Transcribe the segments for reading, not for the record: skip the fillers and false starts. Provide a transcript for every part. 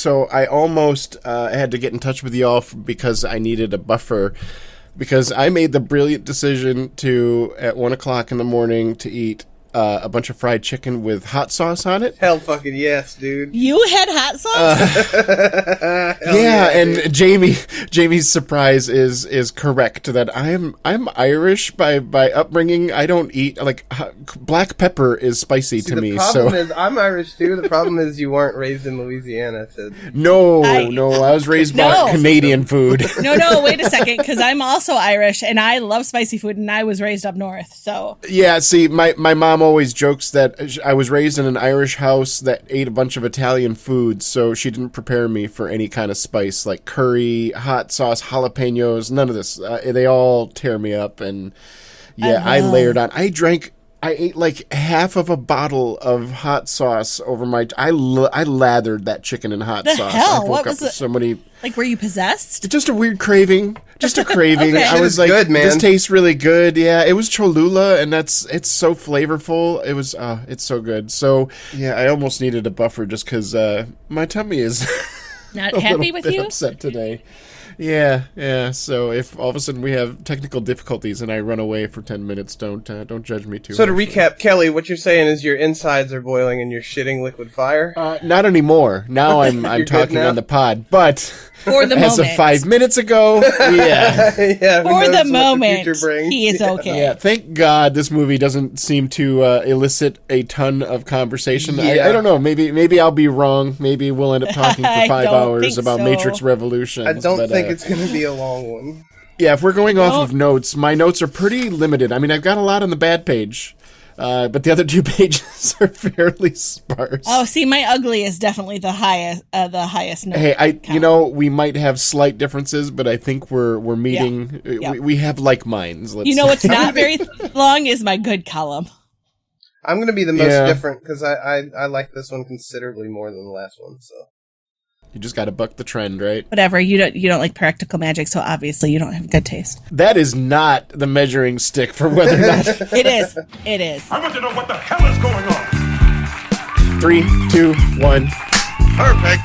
So I almost had to get in touch with y'all because I needed a buffer. Because I made the brilliant decision at 1 o'clock in the morning to eat a bunch of fried chicken with hot sauce on it. Hell fucking yes, dude. You had hot sauce? Yeah, and Jamie's surprise is correct that I'm Irish by upbringing. I don't eat black pepper is spicy to me. The problem is I'm Irish too. The problem is you weren't raised in Louisiana. No, I was raised by Canadian food. No, wait a second, because I'm also Irish and I love spicy food, and I was raised up north. So yeah, see, my mom always jokes that I was raised in an Irish house that ate a bunch of Italian foods, so she didn't prepare me for any kind of spice like curry, hot sauce, jalapenos, none of this. They all tear me up, and I layered on. I ate like half of a bottle of hot sauce over my. I lathered that chicken in hot sauce. Hell? I What was it? so many. Like, were you possessed? Just a weird craving. Just a craving. Okay. I was like, good, man. this tastes really good. Yeah, it was Cholula, and it's so flavorful. It was, it's so good. So, yeah, I almost needed a buffer just because my tummy is Not happy with you? upset today. Yeah. So if all of a sudden we have technical difficulties and I run away for 10 minutes, don't judge me too. So to recap, Kelly, what you're saying is your insides are boiling and you're shitting liquid fire? Not anymore. Now I'm talking on the pod, but For the as moment. of 5 minutes ago, yeah. Yeah, who For knows the what moment, future brings. he is okay. Yeah, thank God this movie doesn't seem to elicit a ton of conversation. Yeah. I don't know. Maybe I'll be wrong. Maybe we'll end up talking for 5 don't hours think about so. Matrix Revolutions. I don't think it's going to be a long one. Yeah, if we're going off of notes, my notes are pretty limited. I mean, I've got a lot on the bad page, but the other 2 pages are fairly sparse. Oh, see, my ugly is definitely the highest note. Hey, we might have slight differences, but I think we're meeting. Yeah. We have like minds. Let's What's not very long is my good column. I'm going to be the most different because I like this one considerably more than the last one. So You just got to buck the trend, right? Whatever. You don't like practical magic, so obviously you don't have good taste. That is not the measuring stick for whether or not. It is. It is. I want to know what the hell is going on. 3, 2, 1. Perfect.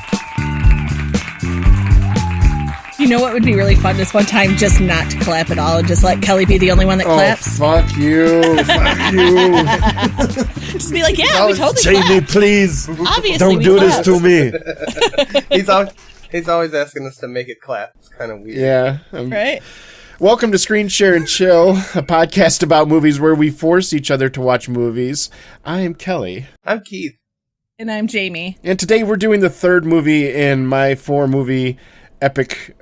You know what would be really fun this one time? Just not to clap at all and just let Kelly be the only one that claps. Oh, fuck you. Fuck you. Just be like, yeah, we totally Jamie, clapped. please. Obviously, Don't we do clapped. this to me. he's always asking us to make it clap. It's kind of weird. Yeah. Right? Welcome to Screen Share and Chill, a podcast about movies where we force each other to watch movies. I am Kelly. I'm Keith. And I'm Jamie. And today we're doing the 3rd movie in my 4-movie epic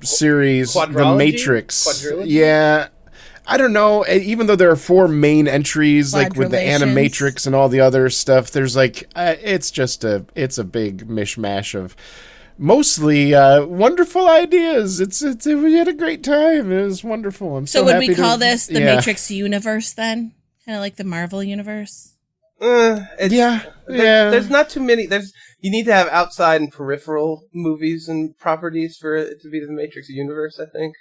series, The Quadrilogy? Matrix. Quadrilogy? Yeah. I don't know. Even though there are 4 main entries, like with the Animatrix and all the other stuff, there's it's a big mishmash of mostly wonderful ideas. We had a great time. It was wonderful. I'm so would happy we call to, this the yeah. Matrix universe then? Kind of like the Marvel universe? There's not too many. You need to have outside and peripheral movies and properties for it to be the Matrix universe, I think.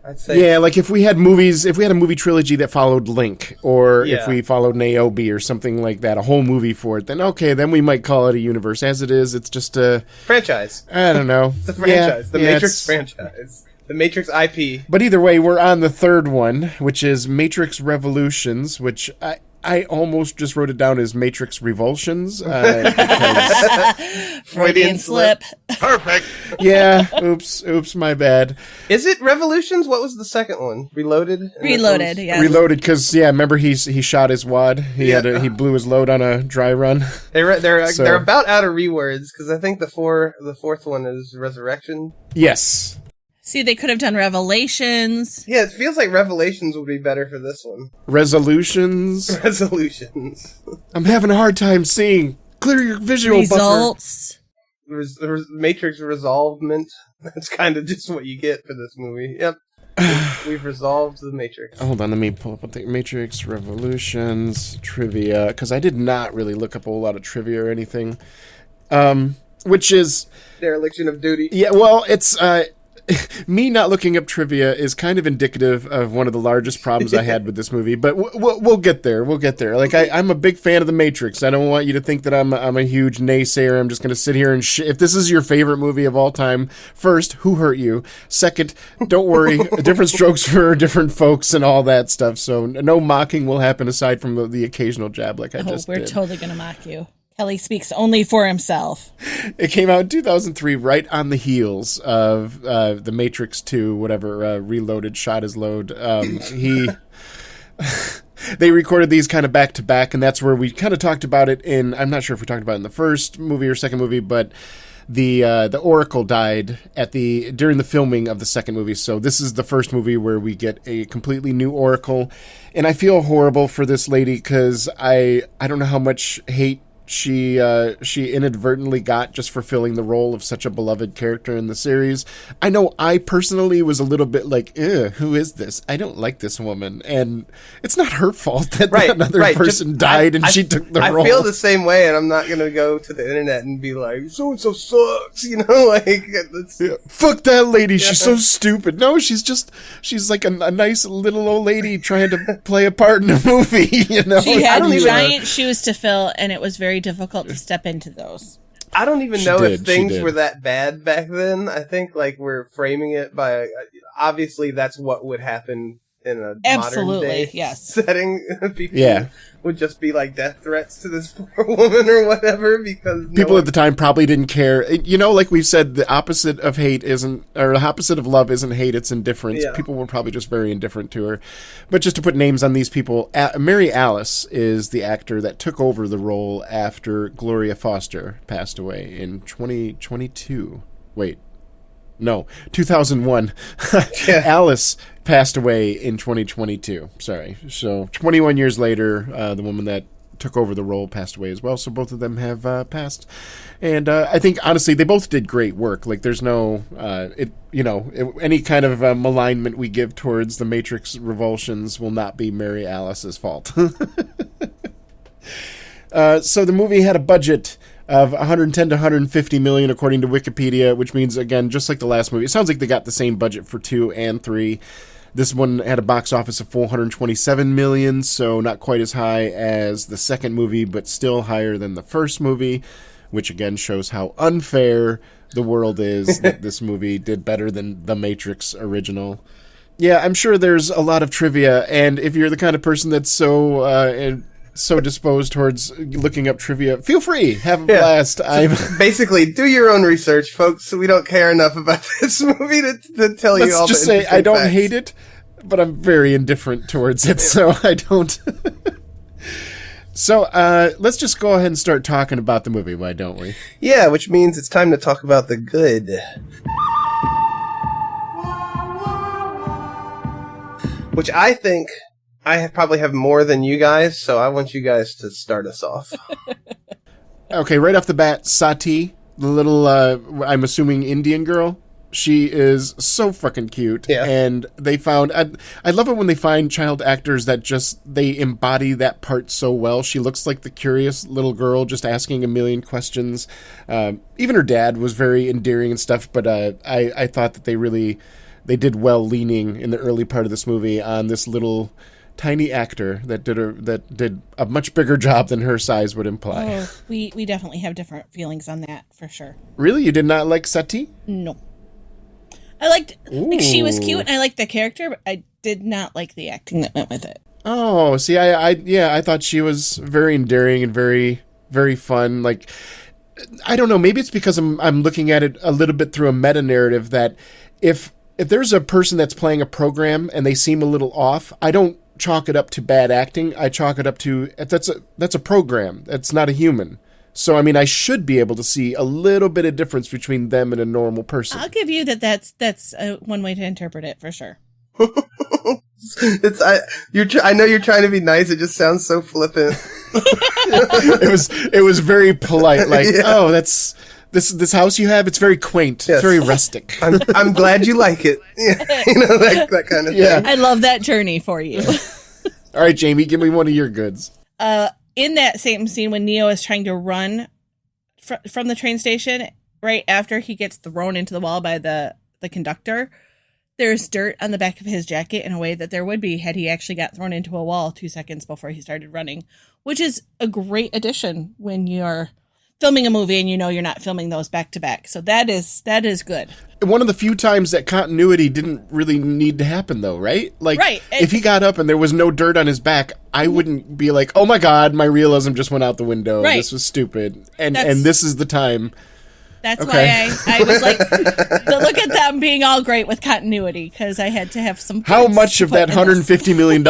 I'd say. Yeah, like if we had a movie trilogy that followed Link, or if we followed Niobe or something like that, a whole movie for it, then okay, then we might call it a universe. As it is, it's just a franchise. I don't know. It's a franchise. The Matrix franchise. The Matrix IP. But either way, we're on the 3rd one, which is Matrix Revolutions, which I almost just wrote it down as Matrix Revulsions. Freudian slip. Perfect. Yeah, oops, my bad. Is it Revolutions? What was the second one? Reloaded? Reloaded, yeah. Reloaded, because remember he shot his wad. He blew his load on a dry run. They're about out of rewords because I think the fourth one is Resurrection. Yes. See, they could have done Revelations. Yeah, it feels like Revelations would be better for this one. Resolutions. Resolutions. I'm having a hard time seeing. Clear your visual Results. Matrix Resolvement. That's kind of just what you get for this movie. Yep. We've resolved the Matrix. Hold on, let me pull up the Matrix Revolutions trivia, because I did not really look up a whole lot of trivia or anything. Which is... Dereliction of duty. Yeah, well, it's... me not looking up trivia is kind of indicative of one of the largest problems I had with this movie, but we'll get there. We'll get there. Like, I'm a big fan of The Matrix. I don't want you to think that I'm a huge naysayer. I'm just going to sit here and if this is your favorite movie of all time, first, who hurt you? Second, don't worry, different strokes for different folks and all that stuff. So no mocking will happen aside from the occasional jab like I just did. We're totally going to mock you. Kelly speaks only for himself. It came out in 2003, right on the heels of The Matrix 2, whatever, Reloaded, Shot His Load. They recorded these kind of back to back, and that's where we kind of talked about it in, I'm not sure if we talked about it in the first movie or second movie, but the Oracle died during the filming of the second movie. So this is the first movie where we get a completely new Oracle, and I feel horrible for this lady because I don't know how much hate she inadvertently got just for filling the role of such a beloved character in the series. I know I personally was a little bit like, who is this? I don't like this woman. And it's not her fault that another person died and she took the role. I feel the same way, and I'm not going to go to the internet and be like, so-and-so sucks, you know? Like, fuck that lady, she's so stupid. No, she's like a nice little old lady trying to play a part in a movie, you know? She had giant shoes to fill, and it was very difficult to step into those. I don't even know if things were that bad back then. I think like we're framing it by obviously that's what would happen in a modern day setting. People would just be like death threats to this poor woman or whatever because people at the time probably didn't care. You know, like we've said, the opposite of hate isn't, or the opposite of love isn't hate, it's indifference. Yeah. People were probably just very indifferent to her. But just to put names on these people, Mary Alice is the actor that took over the role after Gloria Foster passed away in 2022. Wait. No, 2001. Alice passed away in 2022. Sorry. So 21 years later, the woman that took over the role passed away as well. So both of them have passed. And I think, honestly, they both did great work. Like, there's no, any kind of malignment we give towards the Matrix Revulsions will not be Mary Alice's fault. So the movie had a budget of 110 to 150 million, according to Wikipedia, which means, again, just like the last movie, it sounds like they got the same budget for 2 and 3. This one had a box office of 427 million, so not quite as high as the second movie, but still higher than the first movie, which again shows how unfair the world is that this movie did better than The Matrix original. Yeah, I'm sure there's a lot of trivia, and if you're the kind of person that's so disposed towards looking up trivia, feel free, have a blast. Basically, do your own research, folks. We don't care enough about this movie to tell you all the interesting facts. Let's just say I don't hate it, but I'm very indifferent towards it, so I don't. So let's just go ahead and start talking about the movie, why don't we? Yeah, which means it's time to talk about the good. Which I think I probably have more than you guys, so I want you guys to start us off. Okay, right off the bat, Sati, the little, I'm assuming Indian girl, she is so fucking cute. Yeah. And they found, I love it when they find child actors that they embody that part so well. She looks like the curious little girl just asking a million questions. Even her dad was very endearing and stuff, but I thought that they did well leaning in the early part of this movie on this little tiny actor that did a much bigger job than her size would imply. Oh, we definitely have different feelings on that, for sure. Really? You did not like Sati? No. I liked, she was cute, and I liked the character, but I did not like the acting that went with it. Oh, see, I thought she was very endearing and very, very fun. Like, I don't know, maybe it's because I'm looking at it a little bit through a meta-narrative that if there's a person that's playing a program and they seem a little off, I don't chalk it up to bad acting. I chalk it up to that's a program. That's not a human. So I mean, I should be able to see a little bit of difference between them and a normal person. I'll give you that's one way to interpret it for sure. I know you're trying to be nice. It just sounds so flippant. It was very polite. Like, oh, that's. This house you have, it's very quaint. Yes. It's very rustic. I'm glad you like it. Yeah. That kind of thing. I love that journey for you. All right, Jamie, give me one of your goods. In that same scene when Neo is trying to run from the train station, right after he gets thrown into the wall by the the conductor, there's dirt on the back of his jacket in a way that there would be had he actually got thrown into a wall 2 seconds before he started running, which is a great addition when you're filming a movie and you know you're not filming those back to back. So that is good. One of the few times that continuity didn't really need to happen, though, right? Like, right. If he got up and there was no dirt on his back, I wouldn't be like, oh my God, my realism just went out the window. Right. This was stupid. And this is the time. That's why I was like, look at them being all great with continuity, because I had to have some. How much of that $150 million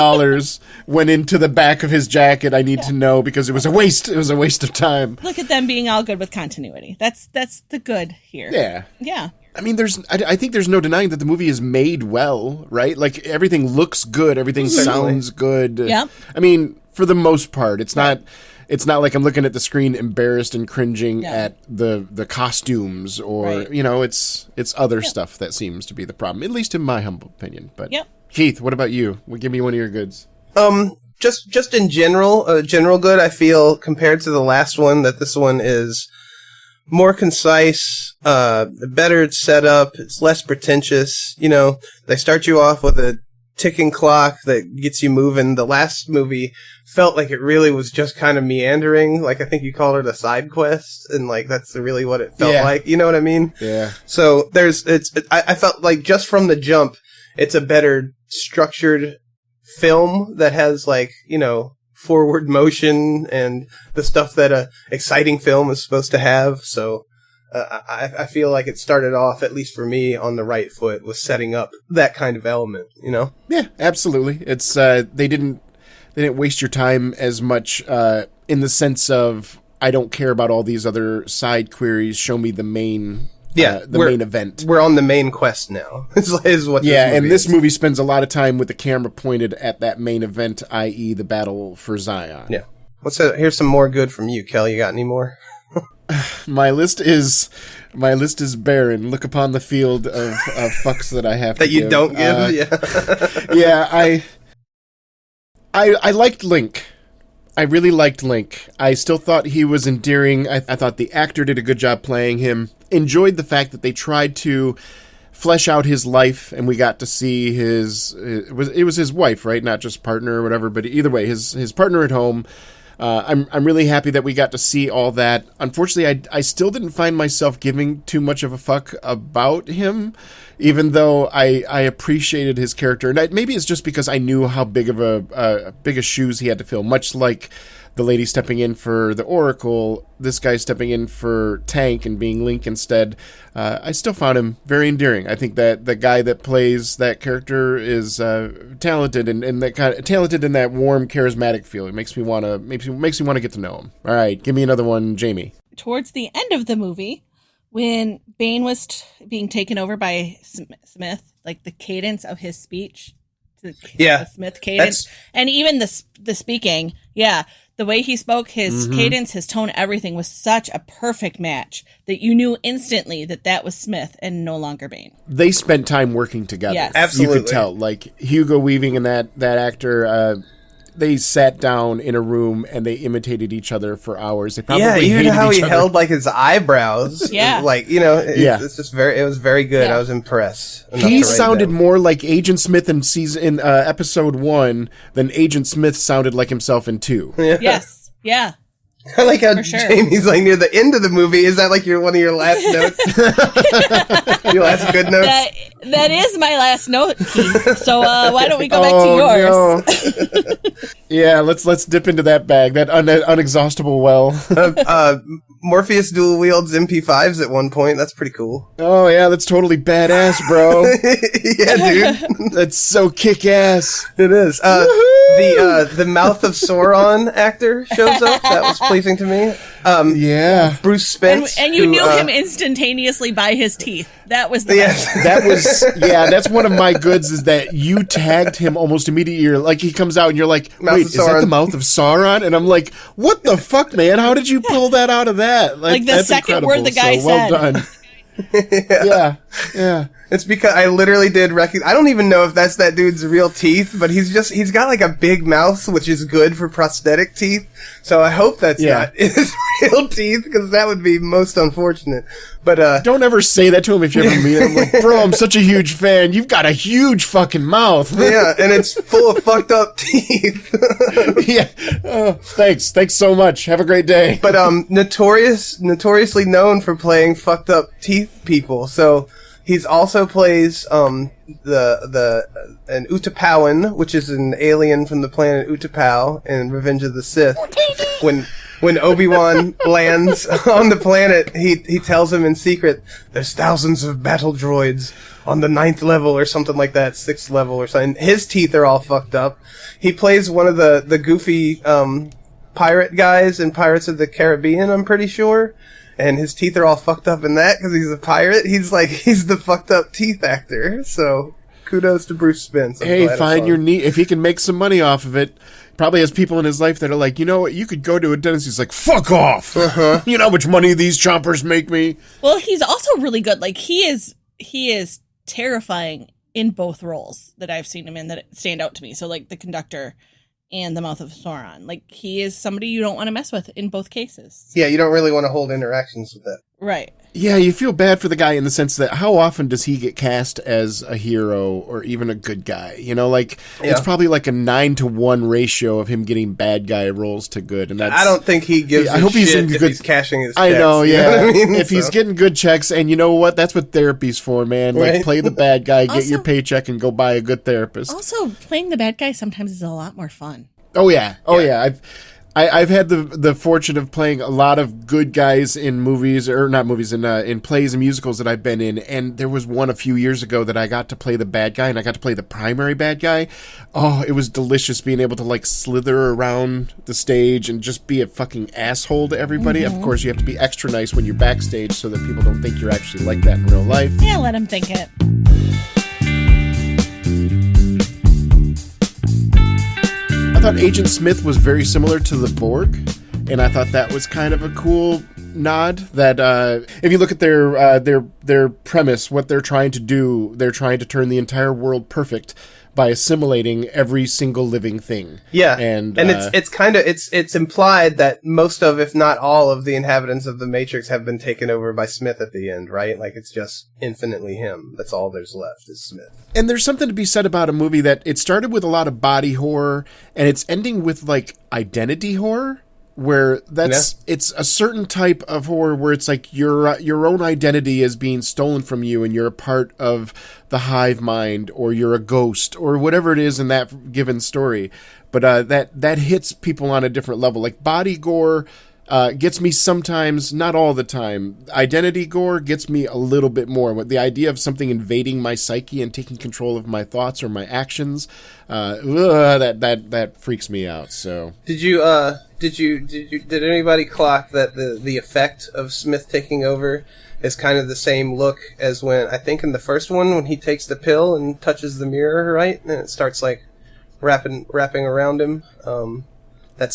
went into the back of his jacket? I need to know, because it was a waste. It was a waste of time. Look at them being all good with continuity. That's the good here. Yeah. Yeah. I mean, I think there's no denying that the movie is made well, right? Like, everything looks good. Everything sounds good. Yeah. I mean, for the most part, it's not like I'm looking at the screen embarrassed and cringing at the costumes or, it's other stuff that seems to be the problem, at least in my humble opinion. But Keith, what about you? Give me one of your goods. Just in general, general good, I feel, compared to the last one, that this one is more concise, better set up, it's less pretentious. They start you off with a ticking clock that gets you moving. The last movie felt like it really was just kind of meandering. Like, I think you called it a side quest, and like that's really what it felt like. You know what I mean? Yeah. So I felt like just from the jump, it's a better structured film that has like, forward motion and the stuff that a exciting film is supposed to have. So I feel like it started off, at least for me, on the right foot with setting up that kind of element, Yeah, absolutely. It's they didn't waste your time as much in the sense of, I don't care about all these other side queries. Show me the main main event. We're on the main quest now. is what this movie spends a lot of time with the camera pointed at that main event, i.e. the battle for Zion. Yeah. Here's some more good from you, Kel. You got any more? My list is barren. Look upon the field of fucks that I have that to you give. don't give. Yeah, I liked Link. I really liked Link. I still thought he was endearing. I thought the actor did a good job playing him. Enjoyed the fact that they tried to flesh out his life, and we got to see it was his wife, right? Not just partner or whatever, but either way, his partner at home. I'm really happy that we got to see all that. Unfortunately, I still didn't find myself giving too much of a fuck about him, even though I appreciated his character. And maybe it's just because I knew how big of a shoes he had to fill. Much like the lady stepping in for the Oracle, this guy stepping in for Tank and being Link instead. I still found him very endearing. I think that the guy that plays that character is talented and that kind of talented in that warm, charismatic feel. It makes me want to get to know him. All right, give me another one, Jamie. Towards the end of the movie, when Bane was being taken over by Smith, like the cadence of his speech, the Smith cadence, and even the speaking, the way he spoke, his cadence, his tone, everything was such a perfect match that you knew instantly that was Smith and no longer Bane. They spent time working together. Yes. Absolutely. You could tell. Like, Hugo Weaving and that actor, they sat down in a room and they imitated each other for hours. They probably even hated how each he other. held like his eyebrows. It's just it was very good. I was impressed. He sounded more like Agent Smith in episode 1 than Agent Smith sounded like himself in 2. Yeah. Yes. Yeah. I like how Jamie's like near the end of the movie. Is that like one of your last notes? Your last good notes? That is my last note, Keith. So why don't we go back to yours? No. Yeah, let's dip into that bag, that unexhaustible well. Morpheus dual wields MP5s at one point. That's pretty cool. Oh yeah, that's totally badass, bro. Yeah, dude. That's so kick-ass. It is. The Mouth of Sauron actor shows up. That was pleasing to me. Yeah. Bruce Spence. And you knew him instantaneously by his teeth. That was the best. That's one of my goods, is that you tagged him almost immediately. You're like, he comes out and you're like, wait, is that the Mouth of Sauron? And I'm like, what the fuck, man? How did you pull that out of that? Like the that's second incredible. word the guy said. Well done. Yeah. It's because I literally did recognize. I don't even know if that's that dude's real teeth, but he's got like a big mouth, which is good for prosthetic teeth. So I hope that's not his real teeth, because that would be most unfortunate. But don't ever say that to him if you ever meet him. Like, bro, I'm such a huge fan. You've got a huge fucking mouth. Yeah, and it's full of fucked up teeth. Yeah. Thanks so much. Have a great day. But notoriously known for playing fucked up teeth people. So he's also plays an Utapawan, which is an alien from the planet Utapau in Revenge of the Sith. When Obi-Wan lands on the planet, he tells him in secret, there's thousands of battle droids on the 9th level or something like that, 6th level or something. His teeth are all fucked up. He plays one of the goofy pirate guys in Pirates of the Caribbean, I'm pretty sure. And his teeth are all fucked up in that because he's a pirate. He's the fucked up teeth actor. So kudos to Bruce Spence. Hey, find your niche. If he can make some money off of it, probably has people in his life that are like, you know what, you could go to a dentist. He's like, fuck off. Uh-huh. You know how much money these chompers make me? Well, he's also really good. Like, he is terrifying in both roles that I've seen him in that stand out to me. So, like, the conductor and the Mouth of Sauron. Like, he is somebody you don't want to mess with in both cases. Yeah, you don't really want to hold interactions with that. Right. Yeah, you feel bad for the guy in the sense that how often does he get cast as a hero or even a good guy? You know, like, it's probably like a 9-to-1 ratio of him getting bad guy roles to good. And that's, I don't think he gives I hope he's cashing his checks. I know, yeah. You know what I mean? If he's getting good checks, and you know what? That's what therapy's for, man. Like, right? Play the bad guy, get your paycheck, and go buy a good therapist. Also, playing the bad guy sometimes is a lot more fun. Oh, yeah. Oh, yeah. I've had the fortune of playing a lot of good guys in movies, or not movies, in plays and musicals that I've been in, and there was one a few years ago that I got to play the bad guy, and I got to play the primary bad guy. Oh, it was delicious being able to, like, slither around the stage and just be a fucking asshole to everybody. Mm-hmm. Of course, you have to be extra nice when you're backstage so that people don't think you're actually like that in real life. Yeah, let them think it. I thought Agent Smith was very similar to the Borg, and I thought that was kind of a cool nod. That if you look at their premise, what they're trying to do, they're trying to turn the entire world perfect by assimilating every single living thing. Yeah, and it's kind of it's implied that most of, if not all, of the inhabitants of the Matrix have been taken over by Smith at the end, right? Like, it's just infinitely him. That's all there's left is Smith. And there's something to be said about a movie that it started with a lot of body horror, and it's ending with, like, identity horror, where it's a certain type of horror where it's like your own identity is being stolen from you, and you're a part of the hive mind, or you're a ghost, or whatever it is in that given story. But that hits people on a different level. Like, body gore gets me sometimes, not all the time. Identity gore gets me a little bit more. With the idea of something invading my psyche and taking control of my thoughts or my actions, that freaks me out. So Did anybody clock that the effect of Smith taking over is kind of the same look as when, I think in the first one, when he takes the pill and touches the mirror, right? And it starts, like, wrapping around him. That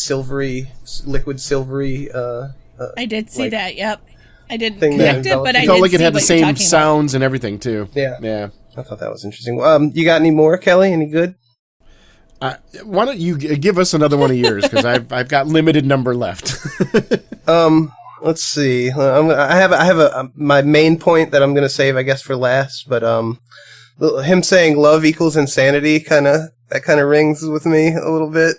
liquid silvery. I did see that. Yep, I didn't connect it, but I felt did like it see had the what you're same talking sounds and everything too. Yeah. I thought that was interesting. You got any more, Kelly? Any good? Why don't you give us another one of yours? Because I've got limited number left. Let's see. I have my main point that I'm going to save, I guess, for last. But him saying love equals insanity kind of rings with me a little bit.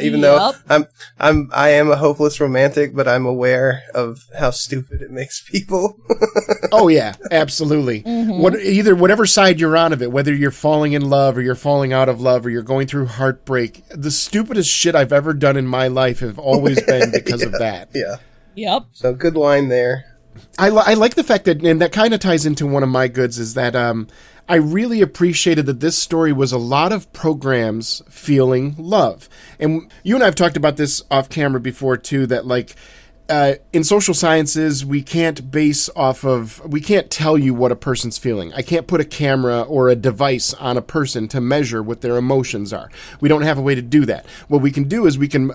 Even though I am a hopeless romantic, but I'm aware of how stupid it makes people. Oh yeah, absolutely. Mm-hmm. Whatever side you're on of it, whether you're falling in love or you're falling out of love or you're going through heartbreak, the stupidest shit I've ever done in my life have always been because of that. Yeah. Yep. So good line there. I like the fact that, and that kind of ties into one of my goods, is that I really appreciated that this story was a lot of programs feeling love. And you and I have talked about this off camera before too, that like in social sciences, we can't tell you what a person's feeling. I can't put a camera or a device on a person to measure what their emotions are. We don't have a way to do that. What we can do is we can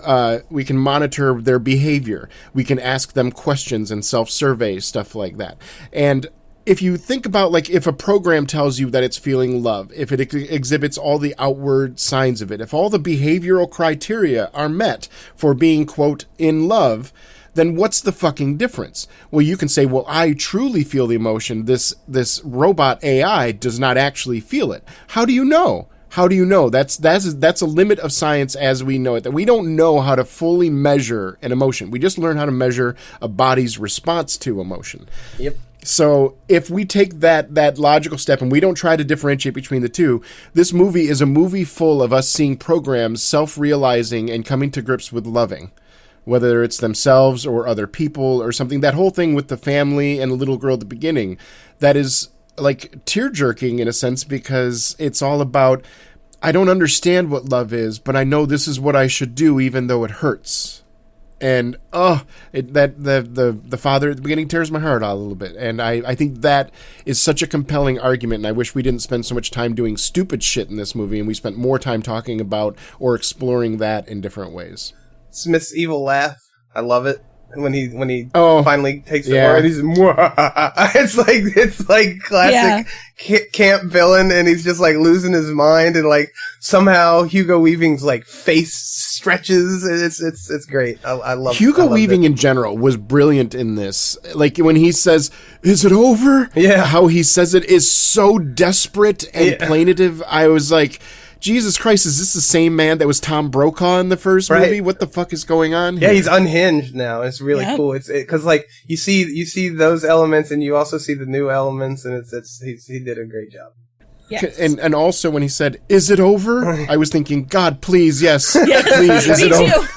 monitor their behavior. We can ask them questions and self-surveys, stuff like that. And if you think about, like, if a program tells you that it's feeling love, if it exhibits all the outward signs of it, if all the behavioral criteria are met for being, quote, in love, then what's the fucking difference? Well, you can say, well, I truly feel the emotion. This robot AI does not actually feel it. How do you know? How do you know? That's a limit of science as we know it, that we don't know how to fully measure an emotion. We just learn how to measure a body's response to emotion. Yep. So if we take that logical step and we don't try to differentiate between the two, this movie is a movie full of us seeing programs self-realizing and coming to grips with loving, whether it's themselves or other people or something. That whole thing with the family and the little girl at the beginning, that is like tear-jerking in a sense, because it's all about, I don't understand what love is, but I know this is what I should do even though it hurts. And the father at the beginning tears my heart out a little bit. And I think that is such a compelling argument, and I wish we didn't spend so much time doing stupid shit in this movie and we spent more time talking about or exploring that in different ways. Smith's evil laugh, I love it. When he finally takes the word, he's it's like classic camp villain, and he's just like losing his mind, and like somehow Hugo Weaving's like face stretches. It's great. I love Hugo Weaving in general was brilliant in this. Like when he says, "Is it over?" Yeah, how he says it is so desperate and plaintive. I was like, Jesus Christ, is this the same man that was Tom Brokaw in the first movie? What the fuck is going on here? Yeah, he's unhinged now. It's really cool. It's because like you see those elements, and you also see the new elements, and he did a great job. Yes. And also when he said, "Is it over?" I was thinking, God, please, yes, please, is it over?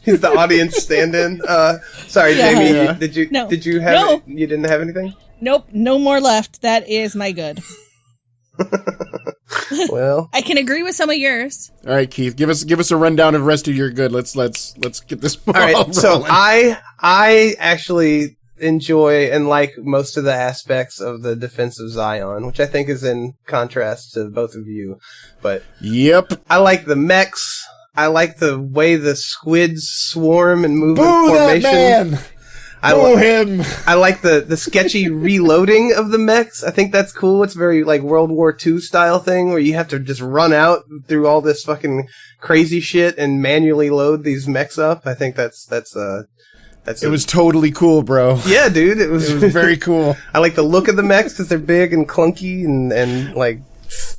He's the audience stand-in. Sorry, Jamie. Did you have you didn't have anything? Nope, no more left. That is my good. Well, I can agree with some of yours. All right, Keith, give us a rundown of the rest of your good. Let's get this ball rolling. All right, so I actually enjoy and like most of the aspects of the Defense of Zion, which I think is in contrast to both of you. But I like the mechs. I like the way the squids swarm and move in formation. That man! I like the sketchy reloading of the mechs. I think that's cool. It's very like World War II style thing where you have to just run out through all this fucking crazy shit and manually load these mechs up. I think that's it was totally cool, bro. Yeah, dude. It was very cool. I like the look of the mechs because they're big and clunky and like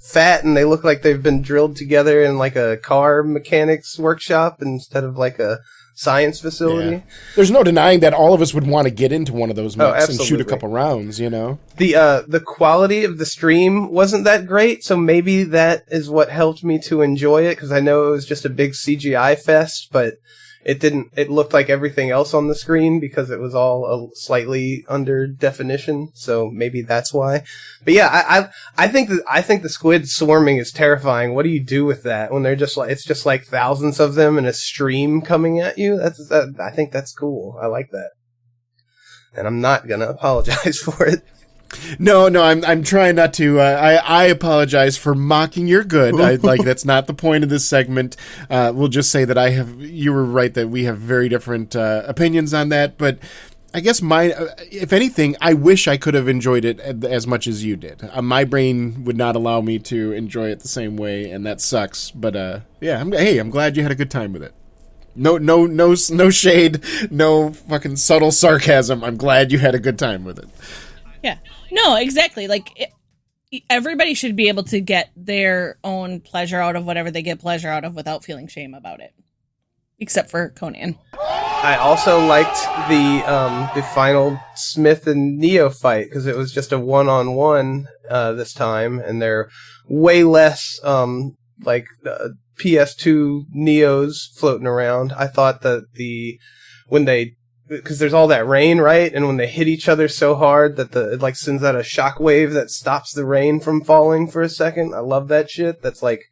fat, and they look like they've been drilled together in like a car mechanics workshop instead of like a science facility. Yeah. There's no denying that all of us would want to get into one of those mechs and shoot a couple rounds, you know? The quality of the stream wasn't that great, so maybe that is what helped me to enjoy it, because I know it was just a big CGI fest, but it looked like everything else on the screen because it was all slightly under definition, so maybe that's why. But yeah, I think the squid swarming is terrifying. What do you do with that when they're just like, it's just like thousands of them in a stream coming at you? I think that's cool. I like that. And I'm not gonna apologize for it. No, I'm trying not to. I apologize for mocking your good. That's not the point of this segment. We'll just say that you were right that we have very different opinions on that. But I guess if anything, I wish I could have enjoyed it as much as you did. My brain would not allow me to enjoy it the same way, and that sucks. But I'm glad you had a good time with it. No shade, no fucking subtle sarcasm. I'm glad you had a good time with it. Yeah. No, exactly. Like, everybody should be able to get their own pleasure out of whatever they get pleasure out of without feeling shame about it. Except for Conan. I also liked the final Smith and Neo fight, because it was just a one-on-one this time, and they're way less PS2 Neos floating around. I thought that because there's all that rain, right? And when they hit each other so hard that it like sends out a shockwave that stops the rain from falling for a second. I love that shit. That's like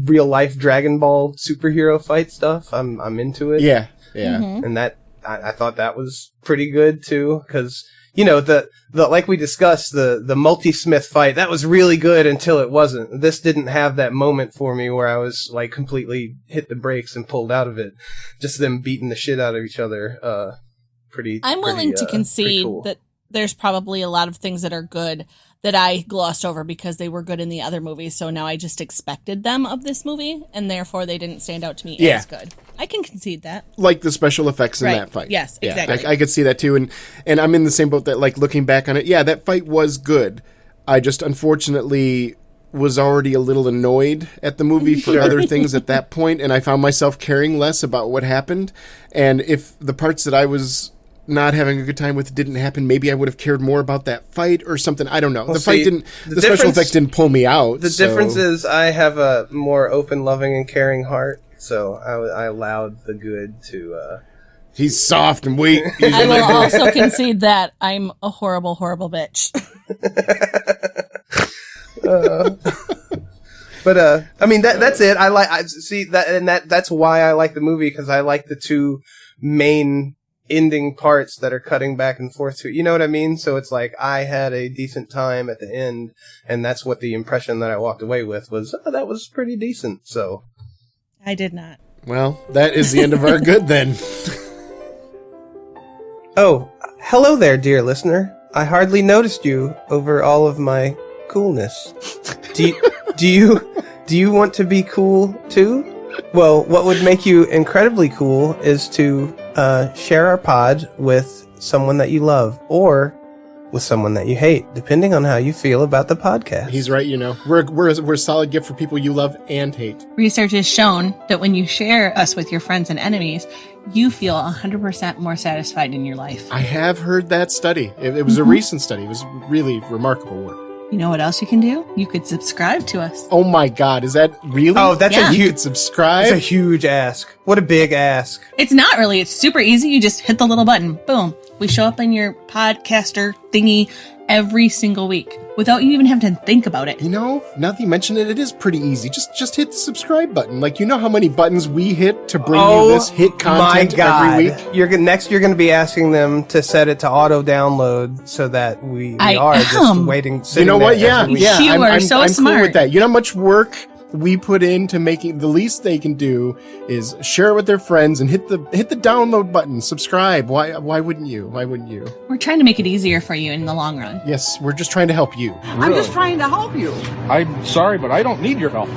real life Dragon Ball superhero fight stuff. I'm into it. Yeah. Mm-hmm. And that I thought that was pretty good too, because you know the like we discussed the multi-Smith fight, that was really good until it wasn't. This didn't have that moment for me where I was like completely hit the brakes and pulled out of it. Just them beating the shit out of each other. I'm willing to concede cool. there's probably a lot of things that are good that I glossed over because they were good in the other movies. So now I just expected them of this movie, and therefore they didn't stand out to me as good. I can concede that. Like the special effects in that fight. Yes, exactly. I could see that too. And I'm in the same boat that, like, looking back on it, that fight was good. I just unfortunately was already a little annoyed at the movie for other things at that point, and I found myself caring less about what happened. And if the parts that I was not having a good time with didn't happen, maybe I would have cared more about that fight or something. I don't know. Well, the special effects didn't pull me out. The difference is I have a more open, loving, and caring heart, so I allowed the good to... He's soft and weak. I will also concede that I'm a horrible, horrible bitch. But I mean that's it. That's why I like the movie, because I like the two main ending parts that are cutting back and forth to, you know what I mean? So it's like I had a decent time at the end, and that's what the impression that I walked away with was, that was pretty decent. So I did not. Well, that is the end of our good then. Oh, hello there, dear listener. I hardly noticed you over all of my coolness. Do you want to be cool too? Well, what would make you incredibly cool is to share our pod with someone that you love, or with someone that you hate, depending on how you feel about the podcast. He's right, we're a solid gift for people you love and hate. Research has shown that when you share us with your friends and enemies, you feel 100% more satisfied in your life. I have heard that study. It was a recent study. It was really remarkable work. You know what else you can do? You could subscribe to us. Oh my God, is that really? Oh, that's a huge subscribe. That's a huge ask. What a big ask. It's not really. It's super easy. You just hit the little button. Boom. We show up in your podcaster thingy every single week without you even having to think about it. Now that you mention it, it is pretty easy. Just hit the subscribe button. Like, how many buttons we hit to bring you this hit content every week? You're going to be asking them to set it to auto download so that we are just waiting. You know what? Yeah. You are so smart. Cool with that. You know how much work we put into making the least they can do is share it with their friends and hit the download button, subscribe. Why wouldn't you? We're trying to make it easier for you in the long run. Yes, we're just trying to help you. I'm just trying to help you. I'm sorry, but I don't need your help.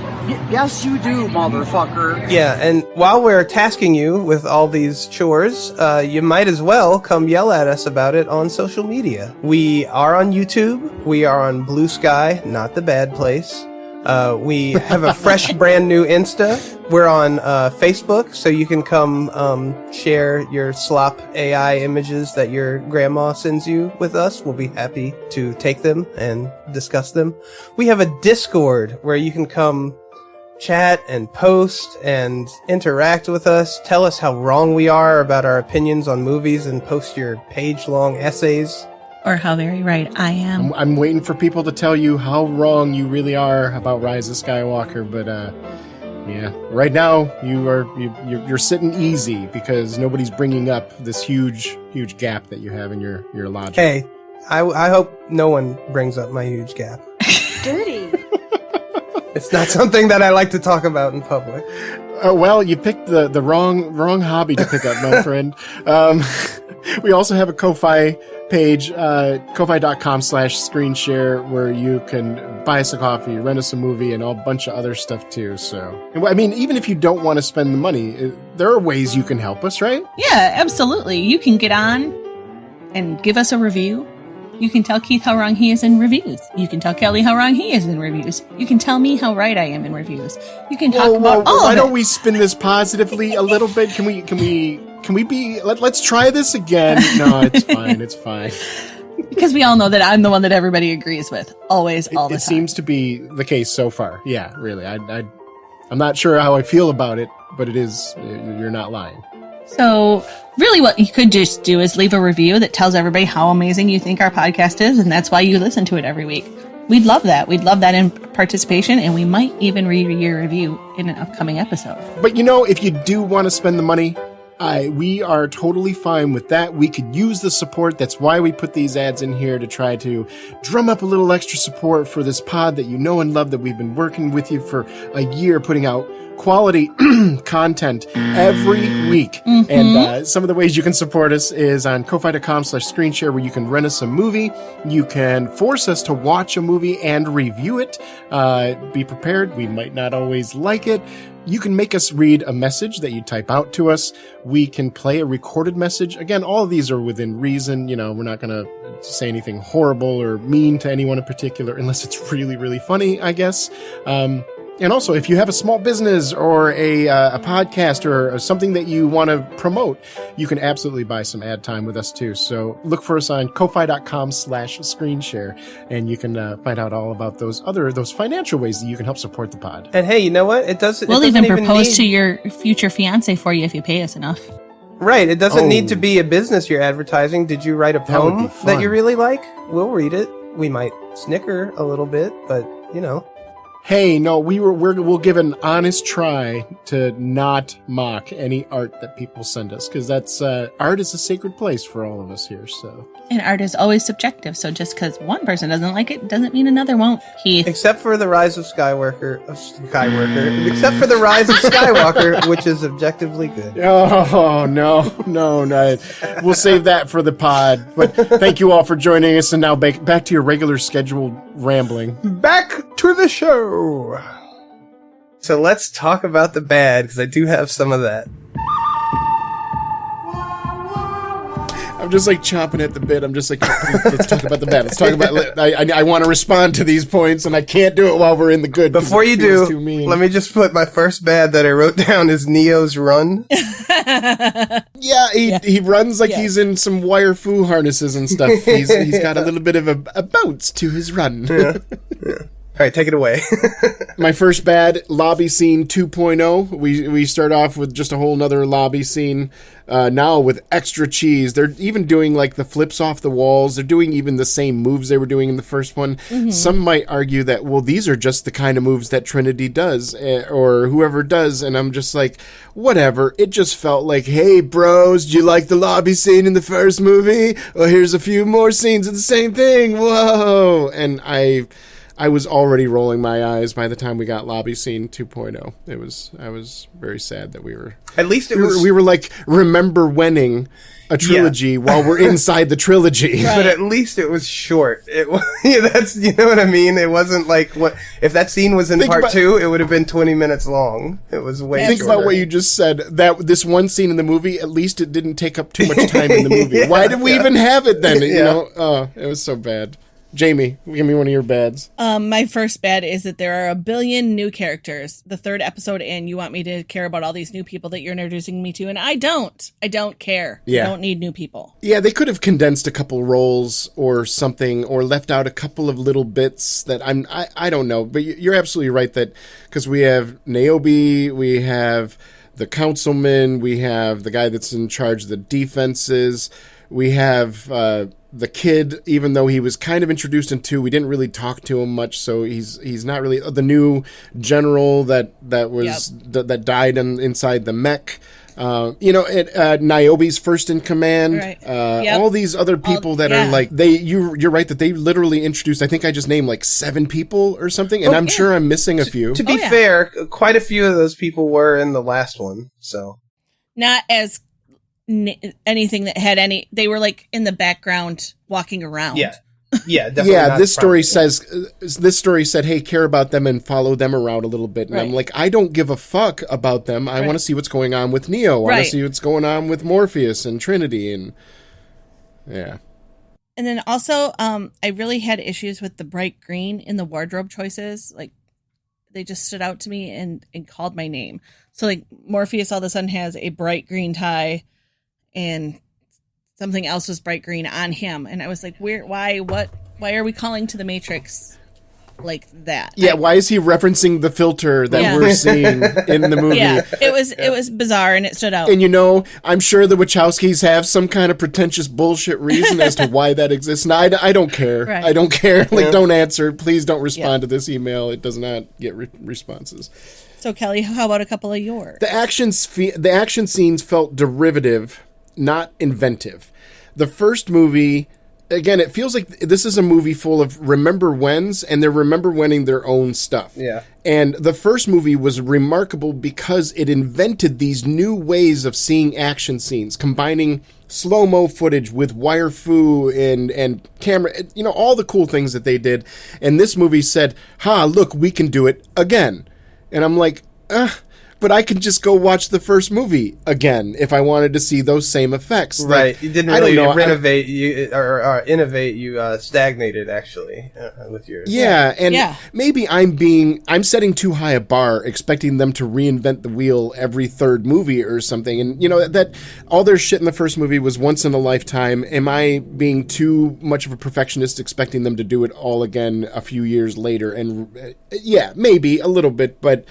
Yes, you do, motherfucker. Yeah, and while we're tasking you with all these chores, you might as well come yell at us about it on social media. We are on YouTube. We are on Blue Sky, not the bad place. We have a fresh brand new Insta. We're on Facebook, so you can come share your slop AI images that your grandma sends you with us. We'll be happy to take them and discuss them. We have a Discord where you can come chat and post and interact with us. Tell us how wrong we are about our opinions on movies and post your page-long essays. Or how very right I am. I'm waiting for people to tell you how wrong you really are about Rise of Skywalker, but right now you're sitting easy because nobody's bringing up this huge gap that you have in your logic. Hey, I hope no one brings up my huge gap. Dirty. It's not something that I like to talk about in public. Well, you picked the wrong hobby to pick up, my friend. We also have a Ko-Fi page, ko-fi.com/screenshare, where you can buy us a coffee, rent us a movie, and a bunch of other stuff too. So, I mean, even if you don't want to spend the money, there are ways you can help us, right? Yeah, absolutely. You can get on and give us a review. You can tell Keith how wrong he is in reviews. You can tell Kelly how wrong he is in reviews. You can tell me how right I am in reviews. You can talk about all of it. Why don't we spin this positively a little bit? Can we be? Let's try this again. No, it's fine. It's fine. Because we all know that I'm the one that everybody agrees with, always, all the time. It seems to be the case so far. Yeah, really. I'm not sure how I feel about it, but it is. You're not lying. So really what you could just do is leave a review that tells everybody how amazing you think our podcast is, and that's why you listen to it every week. We'd love that. We'd love that in participation, and we might even read your review in an upcoming episode. But if you do want to spend the money, We are totally fine with that. We could use the support. That's why we put these ads in here, to try to drum up a little extra support for this pod that you know and love, that we've been working with you for a year, putting out quality content every week. Mm-hmm. And some of the ways you can support us is on ko-fi.com/screenshare, where you can rent us a movie. You can force us to watch a movie and review it. Be prepared. We might not always like it. You can make us read a message that you type out to us. We can play a recorded message. Again, all of these are within reason. You know, we're not going to say anything horrible or mean to anyone in particular, unless it's really, really funny, I guess. And also, if you have a small business or a podcast or something that you want to promote, you can absolutely buy some ad time with us too. So look for us on ko-fi.com/screenshare, and you can find out all about those financial ways that you can help support the pod. And hey, you know what? We'll even propose to your future fiance for you if you pay us enough. Right. It doesn't need to be a business you're advertising. Did you write a poem that you really like? We'll read it. We might snicker a little bit, but you know. Hey, no, we'll give an honest try to not mock any art that people send us, because that's art is a sacred place for all of us here. So, and art is always subjective. So just because one person doesn't like it doesn't mean another won't. Heath, except for the Rise of Skywalker, except for the Rise of Skywalker, which is objectively good. Oh no! We'll save that for the pod. But thank you all for joining us, and now back to your regular scheduled rambling. Back to the show. So let's talk about the bad, because I do have some of that. I'm just like chomping at the bit. I'm just like, let's talk about the bad. Let's talk about. I want to respond to these points, and I can't do it while we're in the good. Before you do, let me just put my first bad that I wrote down is Neo's run. He runs like he's in some wire foo harnesses and stuff. He's got a little bit of a bounce to his run. Yeah. All right, take it away. My first bad, lobby scene 2.0. We start off with just a whole nother lobby scene. Now with extra cheese. They're even doing like the flips off the walls. They're doing even the same moves they were doing in the first one. Mm-hmm. Some might argue that, well, these are just the kind of moves that Trinity does, or whoever does. And I'm just like, whatever. It just felt like, hey, bros, do you like the lobby scene in the first movie? Well, here's a few more scenes of the same thing. Whoa. And I was already rolling my eyes by the time we got lobby scene 2.0. I was very sad that we were. At least we were like, remember winning a trilogy while we're inside the trilogy. Right. But at least it was short. That's, you know what I mean? It wasn't like, what if that scene was in part 2, it would have been 20 minutes long. It was way Think shorter. About what you just said. That this one scene in the movie, at least it didn't take up too much time in the movie. Why did we even have it then? You know, it was so bad. Jamie, give me one of your bads. My first bad is that there are a billion new characters. The third episode in, you want me to care about all these new people that you're introducing me to, and I don't. I don't care. Yeah. I don't need new people. Yeah, they could have condensed a couple roles or something, or left out a couple of little bits that I don't know. But you're absolutely right that, because we have Niobe, we have the councilman, we have the guy that's in charge of the defenses, we have the kid, even though he was kind of introduced in 2, we didn't really talk to him much, so he's not really the new general that was that died inside the mech. Niobe's first in command. Right. All these other people that are like you're right that they literally introduced. I think I just named like 7 people or something, and I'm sure I'm missing a few. To be fair, quite a few of those people were in the last one, so not as anything that had any. They were like in the background walking around. Definitely. This story said, hey, care about them and follow them around a little bit. And I'm like, I don't give a fuck about them. I want to see what's going on with Neo. I want to see what's going on with Morpheus and Trinity. And And then also, I really had issues with the bright green in the wardrobe choices. Like, they just stood out to me and called my name. So like Morpheus all of a sudden has a bright green tie, and something else was bright green on him. And I was like, why are we calling to the Matrix? like that. Yeah, why is he referencing the filter that we're seeing in the movie? Yeah, it was bizarre and it stood out. And I'm sure the Wachowskis have some kind of pretentious bullshit reason as to why that exists. And I don't care. Right. I don't care. Like, don't answer. Please don't respond to this email. It does not get responses. So, Kelly, how about a couple of yours? The action scenes felt derivative, not inventive. The first movie... Again, it feels like this is a movie full of remember-whens, and they're remember-whenning their own stuff. Yeah. And the first movie was remarkable because it invented these new ways of seeing action scenes, combining slow-mo footage with wire-fu and camera, all the cool things that they did. And this movie said, look, we can do it again. And I'm like, but I could just go watch the first movie again if I wanted to see those same effects. Right. You didn't really renovate or innovate. You stagnated actually with your. Yeah, and maybe I'm setting too high a bar, expecting them to reinvent the wheel every third movie or something. And that all their shit in the first movie was once in a lifetime. Am I being too much of a perfectionist, expecting them to do it all again a few years later? And maybe a little bit, but.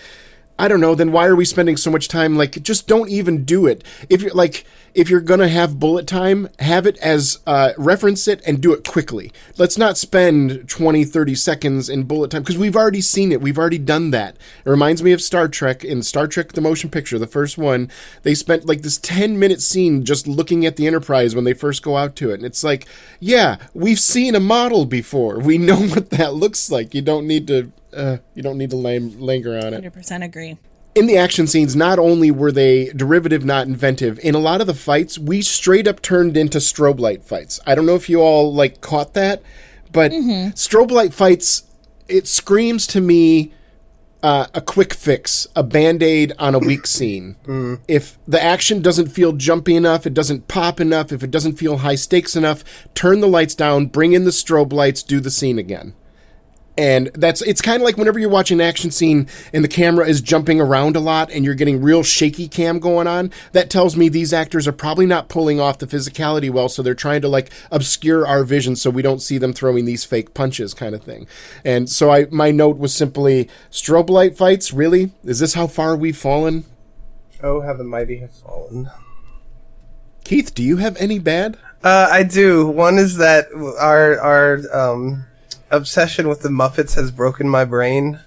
I don't know, then why are we spending so much time? Like, just don't even do it. If you're going to have bullet time, have it as, reference it and do it quickly. Let's not spend 20, 30 seconds in bullet time, because we've already seen it. We've already done that. It reminds me of Star Trek. In Star Trek, the motion picture, the first one, they spent like this 10-minute scene just looking at the Enterprise when they first go out to it. And it's like, we've seen a model before. We know what that looks like. You don't need to linger on it. 100% agree. In the action scenes, not only were they derivative, not inventive, in a lot of the fights, we straight up turned into strobe light fights. I don't know if you all caught that, but strobe light fights, it screams to me a quick fix, a Band-Aid on a weak scene. If the action doesn't feel jumpy enough, it doesn't pop enough, if it doesn't feel high stakes enough, turn the lights down, bring in the strobe lights, do the scene again. And it's kind of like whenever you're watching an action scene and the camera is jumping around a lot and you're getting real shaky cam going on, that tells me these actors are probably not pulling off the physicality well, so they're trying to obscure our vision so we don't see them throwing these fake punches kind of thing. And so my note was simply, strobe light fights, really? Is this how far we've fallen? Oh, how the mighty have fallen. Keith, do you have any bad? I do. One is that our obsession with the Muppets has broken my brain.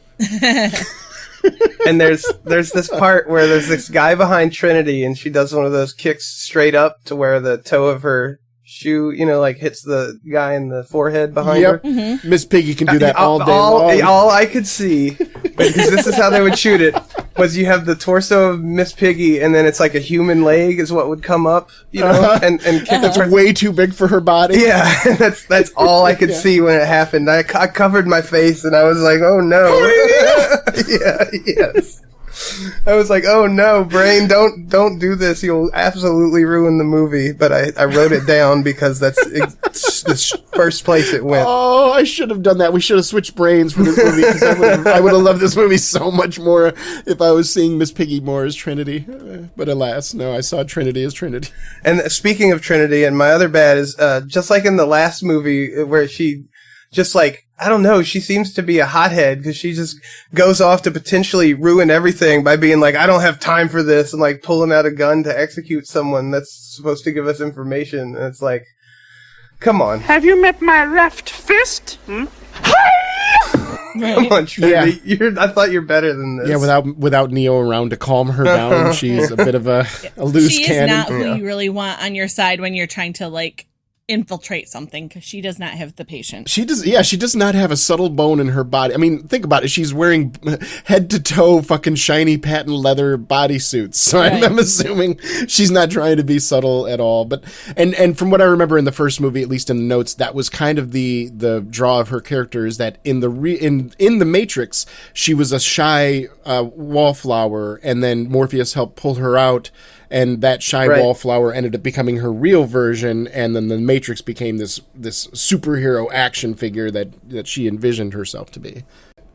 And there's this part where there's this guy behind Trinity and she does one of those kicks straight up to where the toe of her shoe, hits the guy in the forehead behind her. Mm-hmm. Miss Piggy can do that all day long. All I could see, because this is how they would shoot it, was you have the torso of Miss Piggy and then it's like a human leg is what would come up, and kick That's way too big for her body. Yeah, that's all I could see when it happened. I covered my face and I was like, oh no. Yes. I was like, oh no, brain, don't do this. You'll absolutely ruin the movie. But I wrote it down because that's the first place it went. Oh, I should have done that. We should have switched brains for this movie because I would have loved this movie so much more if I was seeing Miss Piggy more as Trinity. But alas, no, I saw Trinity as Trinity. And speaking of Trinity, and my other bad is just like in the last movie where she just I don't know, she seems to be a hothead because she just goes off to potentially ruin everything by being like, I don't have time for this, and pulling out a gun to execute someone that's supposed to give us information. And it's like, come on. Have you met my left fist? Come on, Trinity. Yeah. I thought you're better than this. Yeah, without Neo around to calm her down, she's a bit of a loose cannon. She is not who you really want on your side when you're trying to infiltrate something, because she does not have the patience. She does not have a subtle bone in her body. I mean, think about it. She's wearing head to toe fucking shiny patent leather bodysuits. So right. I'm assuming she's not trying to be subtle at all. But and from what I remember in the first movie, at least in the notes, that was kind of the draw of her character, is that in the Matrix, she was a shy wallflower, and then Morpheus helped pull her out. And that shy wallflower ended up becoming her real version, and then the Matrix became this superhero action figure that she envisioned herself to be.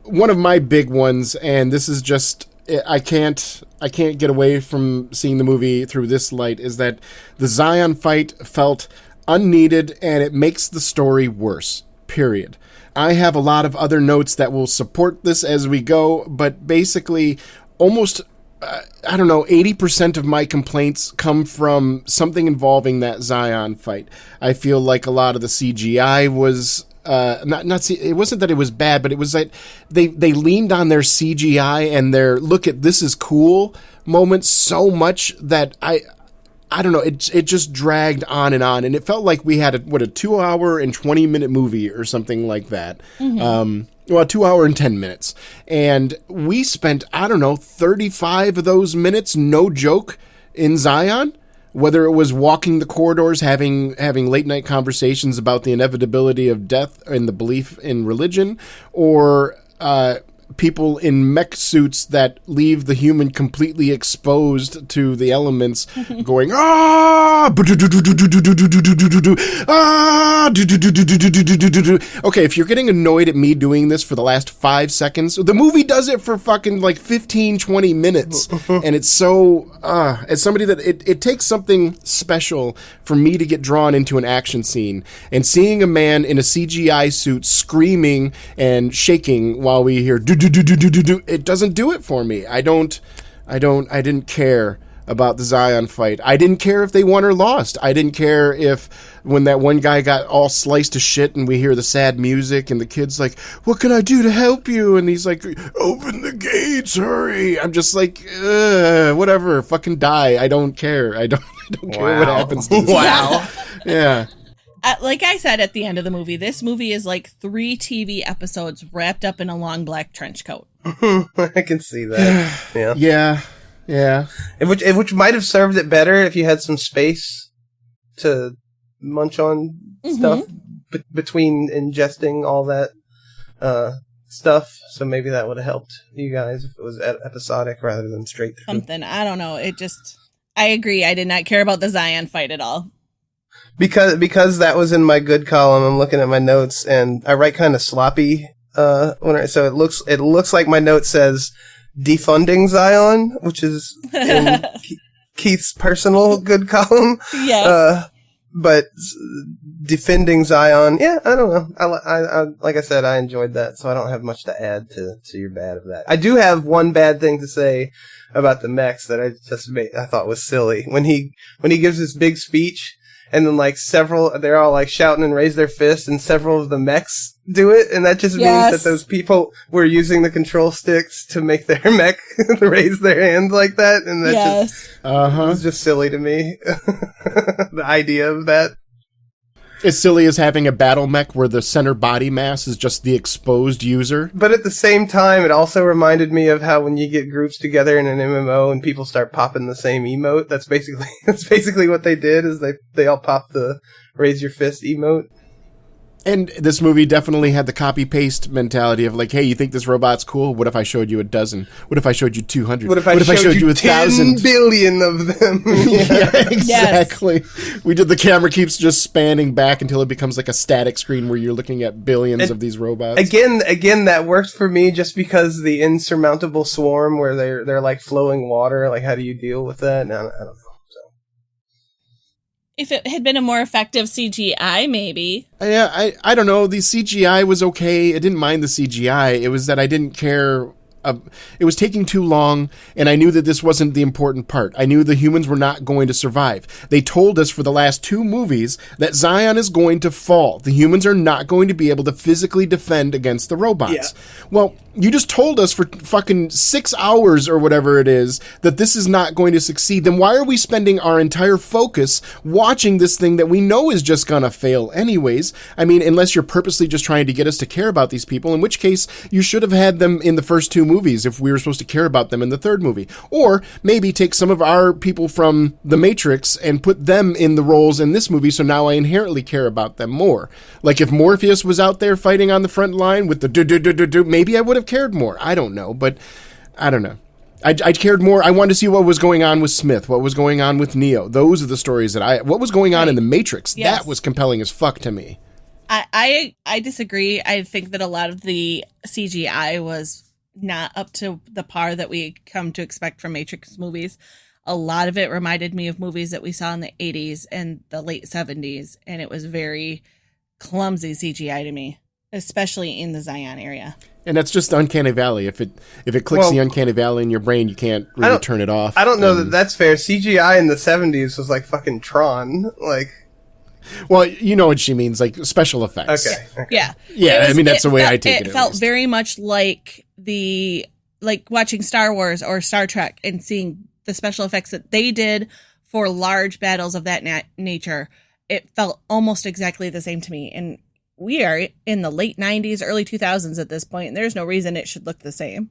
One of my big ones, and this is just, I can't get away from seeing the movie through this light, is that the Zion fight felt unneeded, and it makes the story worse. period. I have a lot of other notes that will support this as we go, but basically almost 80% of my complaints come from something involving that Zion fight. I feel like a lot of the CGI was it wasn't that it was bad, but it was that they leaned on their CGI and their look at this is cool moments so much that I don't know, it just dragged on, and it felt like we had a 2 hour and 20 minute movie or something like that. Well, 2 hour and 10 minutes. And we spent, 35 of those minutes, no joke, in Zion. Whether it was walking the corridors, having late night conversations about the inevitability of death and the belief in religion, or people in mech suits that leave the human completely exposed to the elements going, Okay, if you're getting annoyed at me doing this for the last 5 seconds, the movie does it for fucking like 15, 20 minutes. And it's so, as somebody that it takes something special for me to get drawn into an action scene, and seeing a man in a CGI suit screaming and shaking while we hear it doesn't do it for me. I didn't care about the Zion fight. I didn't care if they won or lost. I didn't care if when that one guy got all sliced to shit and we hear the sad music and the kid's like, what can I do to help you? And he's like, open the gates, hurry. I'm just like, whatever, fucking die. I don't care. I don't care what happens to this. Wow. Yeah. Like I said at the end of the movie, this movie is like 3 TV episodes wrapped up in a long black trench coat. I can see that. Yeah. Which might have served it better if you had some space to munch on stuff between ingesting all that stuff. So maybe that would have helped you guys if it was episodic rather than straight through. Something. I don't know. I agree. I did not care about the Zion fight at all. Because that was in my good column, I'm looking at my notes and I write kind of sloppy. So it looks like my note says defunding Zion, which is in Keith's personal good column. Yes. But defending Zion, yeah, I don't know. I like I said, I enjoyed that, so I don't have much to add to your bad of that. I do have one bad thing to say about the mechs that I thought was silly. When he gives this big speech, and then like they're all like shouting and raise their fists, and several of the mechs do it, and that just means that those people were using the control sticks to make their mech raise their hand like that, and that just was just silly to me. The idea of that. As silly as having a battle mech where the center body mass is just the exposed user. But at the same time, it also reminded me of how when you get groups together in an MMO and people start popping the same emote, that's basically what they did, is they all popped the raise your fist emote. And this movie definitely had the copy-paste mentality of like, hey, you think this robot's cool? What if I showed you a dozen? What if I showed you 200? What if I showed you 10 billion of them? Yeah, exactly. Yes. The camera keeps just spanning back until it becomes like a static screen where you're looking at billions of these robots. Again, that worked for me just because the insurmountable swarm where they're like flowing water. Like, how do you deal with that? I don't know. If it had been a more effective CGI, maybe. Yeah, I don't know. The CGI was okay. I didn't mind the CGI. It was that I didn't care. It was taking too long, and I knew that this wasn't the important part. I knew the humans were not going to survive. They told us for the last 2 movies that Zion is going to fall. The humans are not going to be able to physically defend against the robots. Yeah. Well, you just told us for fucking 6 hours or whatever it is that this is not going to succeed. Then why are we spending our entire focus watching this thing that we know is just gonna fail anyways? I mean, unless you're purposely just trying to get us to care about these people, in which case you should have had them in the first 2 movies if we were supposed to care about them in the 3rd movie. Or maybe take some of our people from The Matrix and put them in the roles in this movie, so now I inherently care about them more. Like if Morpheus was out there fighting on the front line with the do-do-do-do-do, maybe I would have cared more. I don't know, but I don't know. I cared more. I wanted to see what was going on with Smith, what was going on with Neo. Those are the stories what was going on in The Matrix. Yes. That was compelling as fuck to me. I disagree. I think that a lot of the CGI was not up to the par that we come to expect from Matrix movies. A lot of it reminded me of movies that we saw in the 80s and the late 70s, and it was very clumsy CGI to me, especially in the Zion area. And that's just Uncanny Valley. If it clicks the Uncanny Valley in your brain, you can't really turn it off. I don't know that that's fair. CGI in the 70s was like fucking Tron. Like, well, you know what she means, like special effects. Okay. Yeah. Yeah, that's the way I take it. It felt very much like watching Star Wars or Star Trek and seeing the special effects that they did for large battles of that nature. It felt almost exactly the same to me. And we are in the late 90s, early 2000s at this point, and there's no reason it should look the same.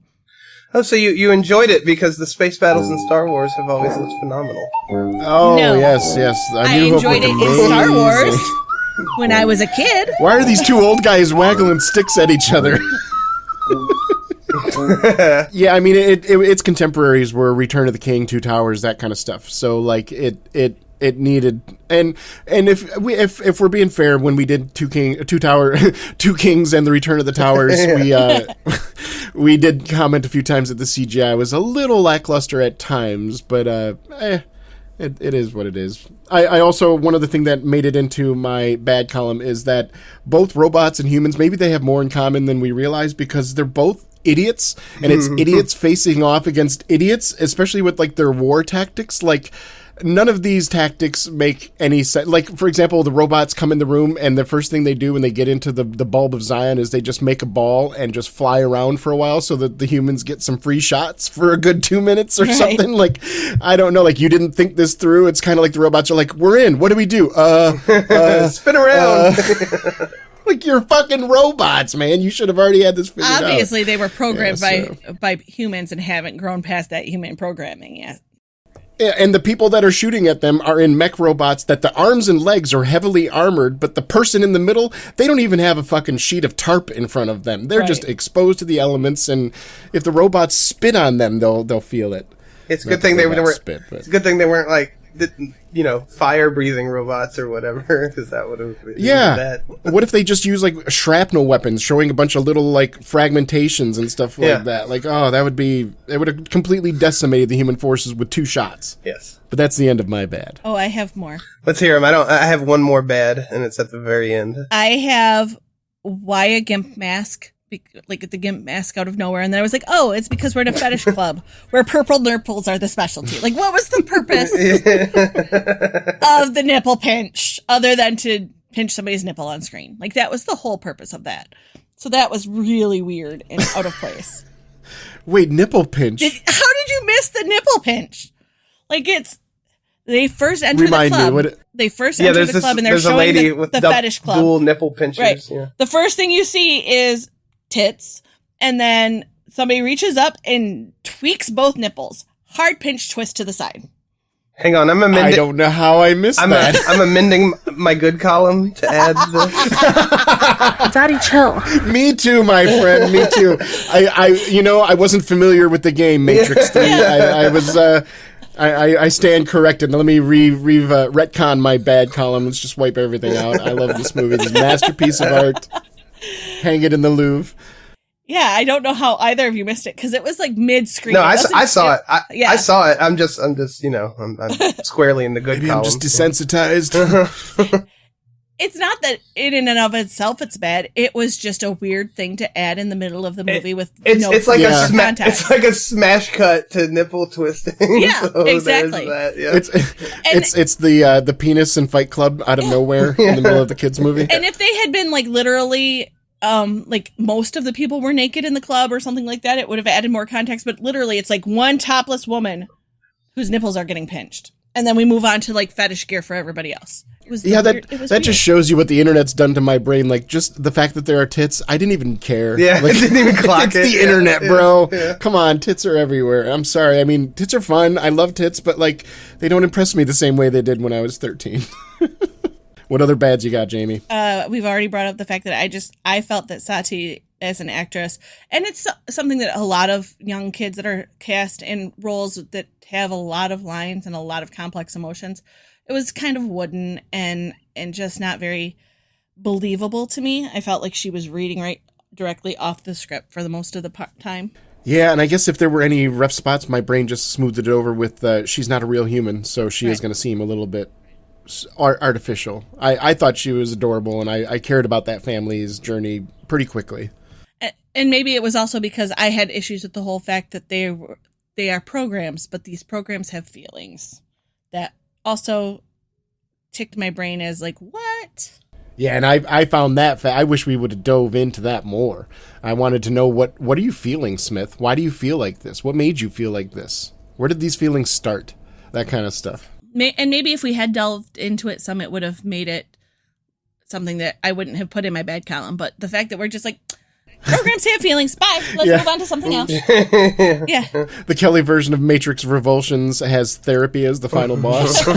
Oh, so you enjoyed it because the space battles in Star Wars have always looked phenomenal. Oh, no. Yes. I enjoyed it in Star Wars when I was a kid. Why are these two old guys waggling sticks at each other? Yeah, I mean, its contemporaries were Return of the King, Two Towers, that kind of stuff. So, like, it needed, and if we're being fair, when we did Two Kings and the Return of the Towers, we did comment a few times that the CGI was a little lackluster at times, but it is what it is. I also, one other thing that made it into my bad column is that both robots and humans, maybe they have more in common than we realize, because they're both idiots, and it's idiots facing off against idiots, especially with like their war tactics. Like, none of these tactics make any sense. Like, for example, the robots come in the room, and the first thing they do when they get into the bulb of Zion is they just make a ball and just fly around for a while so that the humans get some free shots for a good 2 minutes or something. Like, I don't know. Like, you didn't think this through. It's kind of like the robots are like, we're in. What do we do? Spin around. Like, you're fucking robots, man. You should have already had this figured out. Obviously, they were programmed by humans and haven't grown past that human programming yet. Yeah, and the people that are shooting at them are in mech robots that the arms and legs are heavily armored, but the person in the middle, they don't even have a fucking sheet of tarp in front of them. They're just exposed to the elements, and if the robots spit on them, they'll feel it. It's a good thing they weren't. It's a good thing they weren't like, fire breathing robots or whatever, because that would have been bad. What if they just use like shrapnel weapons, showing a bunch of little like fragmentations and stuff like that? Like, it would have completely decimated the human forces with 2 shots. Yes, but that's the end of my bad. Oh, I have more. Let's hear them. I have one more bad, and it's at the very end. I have why a gimp mask. Like the gimp mask out of nowhere, and then I was like, oh, it's because we're in a fetish club where purple nipples are the specialty. Like, what was the purpose of the nipple pinch other than to pinch somebody's nipple on screen? Like, that was the whole purpose of that. So that was really weird and out of place. Wait, nipple pinch? How did you miss the nipple pinch? Like, they first enter the club. They first enter the club, and they're showing a lady with the fetish club. Dual nipple pinchers. Right. Yeah. The first thing you see is tits, and then somebody reaches up and tweaks both nipples. Hard pinch twist to the side. Hang on, I don't know how I missed that. I'm amending my good column to add this. Daddy, chill. Me too, my friend. Me too. I wasn't familiar with the game Matrix 3. I stand corrected. Now let me retcon my bad column. Let's just wipe everything out. I love this movie. This masterpiece of art. Hang it in the Louvre. Yeah, I don't know how either of you missed it, because it was like mid-screen. No, I saw it. I saw it. I'm just I'm squarely in the good column. I'm just desensitized. It's not that in and of itself it's bad. It was just a weird thing to add in the middle of the movie it's like a smash cut to nipple twisting. Yeah, so exactly. It's the penis in Fight Club out of nowhere in the middle of the kids movie. And if they had been like literally like most of the people were naked in the club or something like that, it would have added more context. But literally, it's like one topless woman whose nipples are getting pinched, and then we move on to like fetish gear for everybody else. That just shows you what the internet's done to my brain. Like, just the fact that there are tits, I didn't even care. Yeah, like, I didn't even clock it. It's the internet, bro. Yeah. Come on, tits are everywhere. I'm sorry. I mean, tits are fun. I love tits, but like, they don't impress me the same way they did when I was 13. What other bads you got, Jamie? We've already brought up the fact that I felt that Sati as an actress, and it's something that a lot of young kids that are cast in roles that have a lot of lines and a lot of complex emotions, it was kind of wooden and just not very believable to me. I felt like she was reading right directly off the script for the most of the time. Yeah, and I guess if there were any rough spots, my brain just smoothed it over with she's not a real human, so she is going to seem a little bit artificial. I thought she was adorable, and I cared about that family's journey pretty quickly. And maybe it was also because I had issues with the whole fact that they are programs, but these programs have feelings. That also ticked my brain as like, what? Yeah, and I found that I wish we would have dove into that more. I wanted to know what are you feeling, Smith? Why do you feel like this? What made you feel like this? Where did these feelings start? That kind of stuff. And maybe if we had delved into it some, it would have made it something that I wouldn't have put in my bad column. But the fact that we're just like, programs have feelings. Bye. Let's move on to something else. Yeah. The Kelly version of Matrix Revulsions has therapy as the final boss.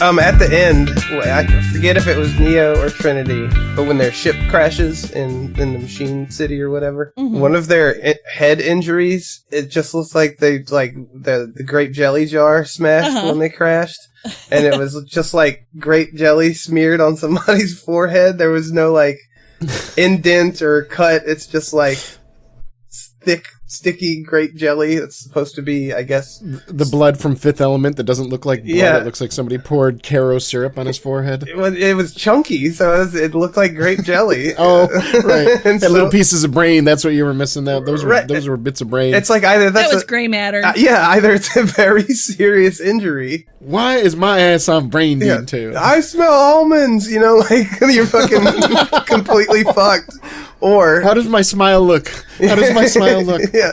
At the end, I forget if it was Neo or Trinity, but when their ship crashes in the machine city or whatever, one of their head injuries, it just looks like the grape jelly jar smashed when they crashed. And it was just like grape jelly smeared on somebody's forehead. There was no like indent or cut. It's just like thick, sticky grape jelly. It's supposed to be, I guess, the blood from Fifth Element that doesn't look like blood. Yeah. It looks like somebody poured Caro syrup on his forehead. It was chunky, so it looked like grape jelly. Oh, right. And little pieces of brain. That's what you were missing. Those were bits of brain. It's like either that was gray matter. Either it's a very serious injury. Why is my ass on brain dead too? I smell almonds. Like you're fucking completely fucked. Or how does my smile look? How does my smile look? Yeah,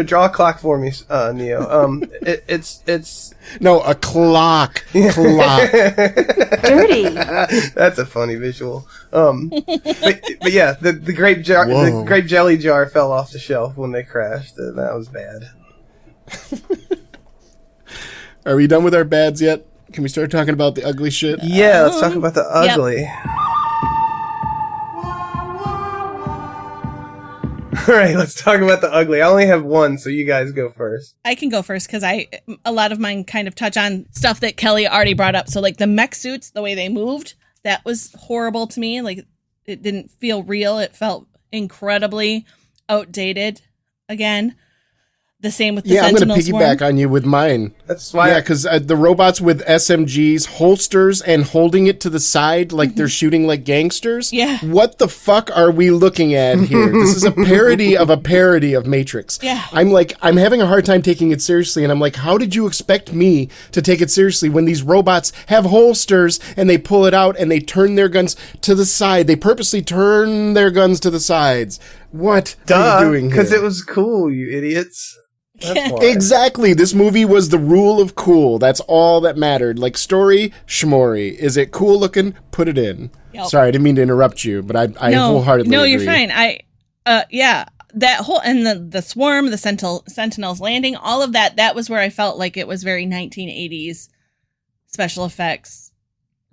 draw a clock for me, Neo. It's no, a clock. Clock. Dirty. That's a funny visual. But yeah, the grape jar, the grape jelly jar fell off the shelf when they crashed. And that was bad. Are we done with our bads yet? Can we start talking about the ugly shit? Yeah, let's talk about the ugly. Yep. All right, let's talk about the ugly. I only have one, so you guys go first. I can go first because a lot of mine kind of touch on stuff that Kelly already brought up. So like the mech suits, the way they moved, that was horrible to me. Like it didn't feel real. It felt incredibly outdated again. The same with the Sentinel I'm going to piggyback on you with mine. That's why. Yeah, because the robots with SMGs, holsters, and holding it to the side like they're shooting like gangsters. Yeah. What the fuck are we looking at here? This is a parody of Matrix. Yeah. I'm having a hard time taking it seriously, and I'm like, how did you expect me to take it seriously when these robots have holsters and they pull it out and they turn their guns to the side? They purposely turn their guns to the sides. What are you doing here? Because it was cool, you idiots. Exactly. This movie was the rule of cool. That's all that mattered. Like story, schmory. Is it cool looking? Put it in. Yep. Sorry, I didn't mean to interrupt you, but I wholeheartedly agree. No, you're fine. That whole and the swarm, the Sentinels landing, all of that was where I felt like it was very 1980s special effects.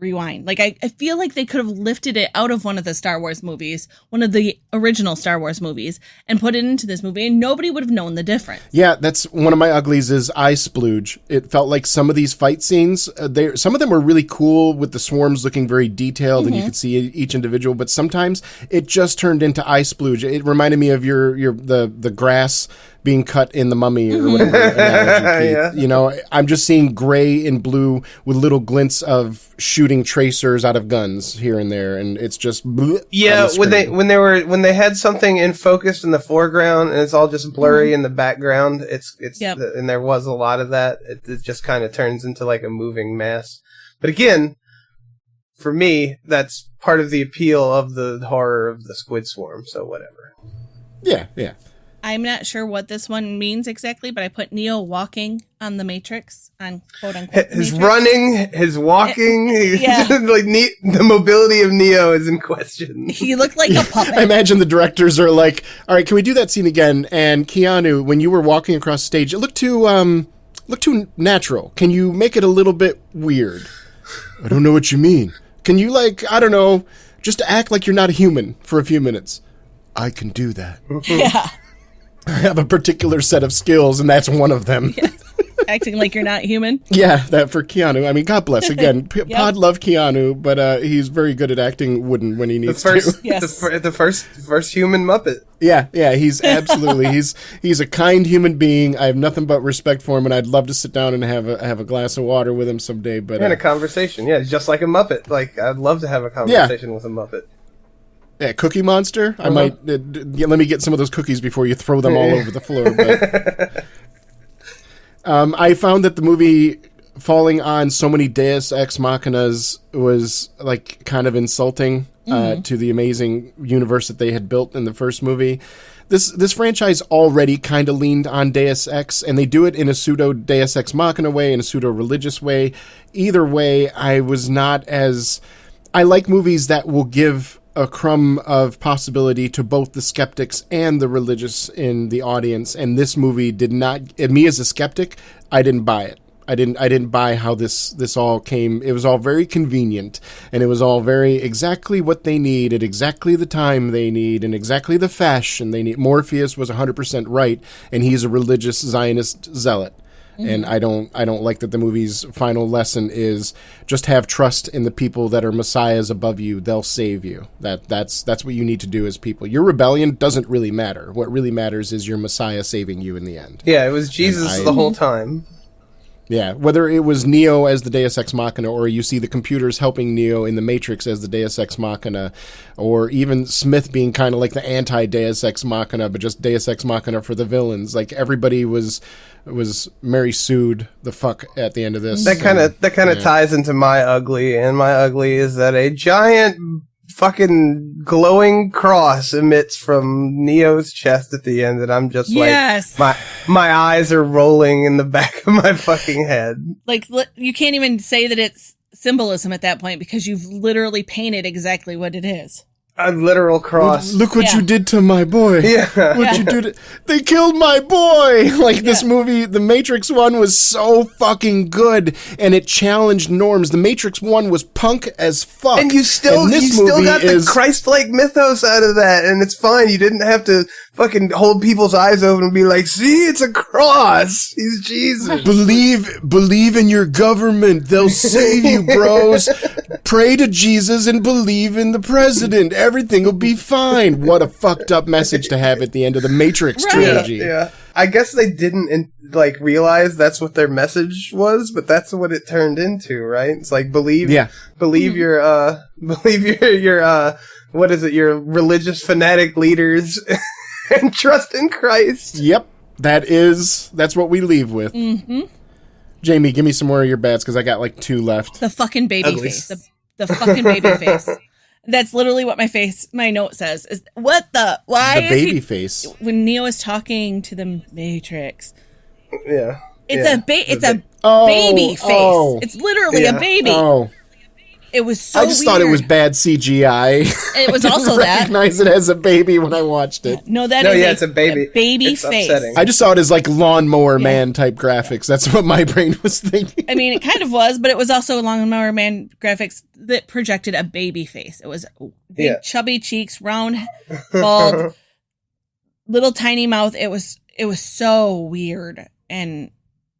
Rewind. Like I feel like they could have lifted it out of one of the Star Wars movies, one of the original Star Wars movies, and put it into this movie, and nobody would have known the difference. Yeah, that's one of my uglies is eye splooge. It felt like some of these fight scenes, some of them were really cool with the swarms looking very detailed, and you could see each individual, but sometimes it just turned into eye splooge. It reminded me of the grass being cut in The Mummy or whatever analogy, yeah. I'm just seeing gray and blue with little glints of shooting tracers out of guns here and there, and it's just yeah. When they had something in focus in the foreground and it's all just blurry in the background, and there was a lot of that. It just kind of turns into like a moving mass. But again, for me, that's part of the appeal of the horror of the Squid Swarm. So whatever. Yeah. I'm not sure what this one means exactly, but I put Neo walking on the Matrix, on quote unquote. His running, his walking, the mobility of Neo is in question. He looked like a puppet. I imagine the directors are like, all right, can we do that scene again? And Keanu, when you were walking across stage, it looked too natural. Can you make it a little bit weird? I don't know what you mean. Can you just act like you're not a human for a few minutes? I can do that. Yeah. I have a particular set of skills, and that's one of them. Yes. Acting like you're not human. Yeah, that for Keanu. I mean, God bless. Again, Pod loved Keanu, but he's very good at acting wooden when he needs to. Yes. The first human Muppet. Yeah, he's absolutely he's a kind human being. I have nothing but respect for him, and I'd love to sit down and have a glass of water with him someday. But and a conversation, yeah, just like a Muppet. Like I'd love to have a conversation with a Muppet. Yeah, Cookie Monster. I might let me get some of those cookies before you throw them all over the floor. But I found that the movie falling on so many Deus Ex Machinas was like kind of insulting to the amazing universe that they had built in the first movie. This franchise already kind of leaned on Deus Ex, and they do it in a pseudo Deus Ex Machina way, in a pseudo religious way. Either way, I like movies that will give a crumb of possibility to both the skeptics and the religious in the audience, and this movie did not. Me as a skeptic, I didn't buy it. I didn't buy how this all came. It was all very convenient, and it was all very exactly what they need at exactly the time they need and exactly the fashion they need. Morpheus was 100% right, and he's a religious Zionist zealot. And I don't like that the movie's final lesson is just have trust in the people that are messiahs above you. They'll save you. That's what you need to do as people. Your rebellion doesn't really matter. What really matters is your messiah saving you in the end. Yeah, it was Jesus the whole time. Yeah, whether it was Neo as the Deus Ex Machina, or you see the computers helping Neo in the Matrix as the Deus Ex Machina, or even Smith being kind of like the anti-Deus Ex Machina, but just Deus Ex Machina for the villains. Like, everybody was Mary Sued the fuck at the end of this. That kind of ties into My Ugly, and My Ugly is that a giant fucking glowing cross emits from Neo's chest at the end, and I'm just like, my eyes are rolling in the back of my fucking head. Like, you can't even say that it's symbolism at that point, because you've literally painted exactly what it is. A literal cross. Look what you did to my boy. Yeah. What you did. They killed my boy. Like, this movie, The Matrix 1 was so fucking good, and it challenged norms. The Matrix 1 was punk as fuck. And you still got the Christ-like mythos out of that, and it's fine. You didn't have to fucking hold people's eyes open and be like, see, it's a cross. He's Jesus. Believe in your government. They'll save you, bros. Pray to Jesus and believe in the president. Everything will be fine. What a fucked up message to have at the end of the Matrix trilogy. Yeah. I guess they didn't realize that's what their message was, but that's what it turned into, right? It's like believe your what is it? Your religious fanatic leaders and trust in Christ. Yep. That's what we leave with. Mm-hmm. Jamie, give me some more of your bats, because I got like 2 left. The fucking baby face. The fucking baby face. That's literally what my note says. Is what the why the is baby he, face when Neo is talking to the Matrix? Yeah, it's a baby face. It's literally a baby. Oh. It was so I just weird. thought it was bad CGI. It was also that. I recognize it as a baby when I watched it. It's a baby. Baby face. Upsetting. I just saw it as like Lawnmower Man type graphics. That's what my brain was thinking. I mean, it kind of was, but it was also Lawnmower Man graphics that projected a baby face. It was big, chubby cheeks, round, bald, little tiny mouth. It was so weird and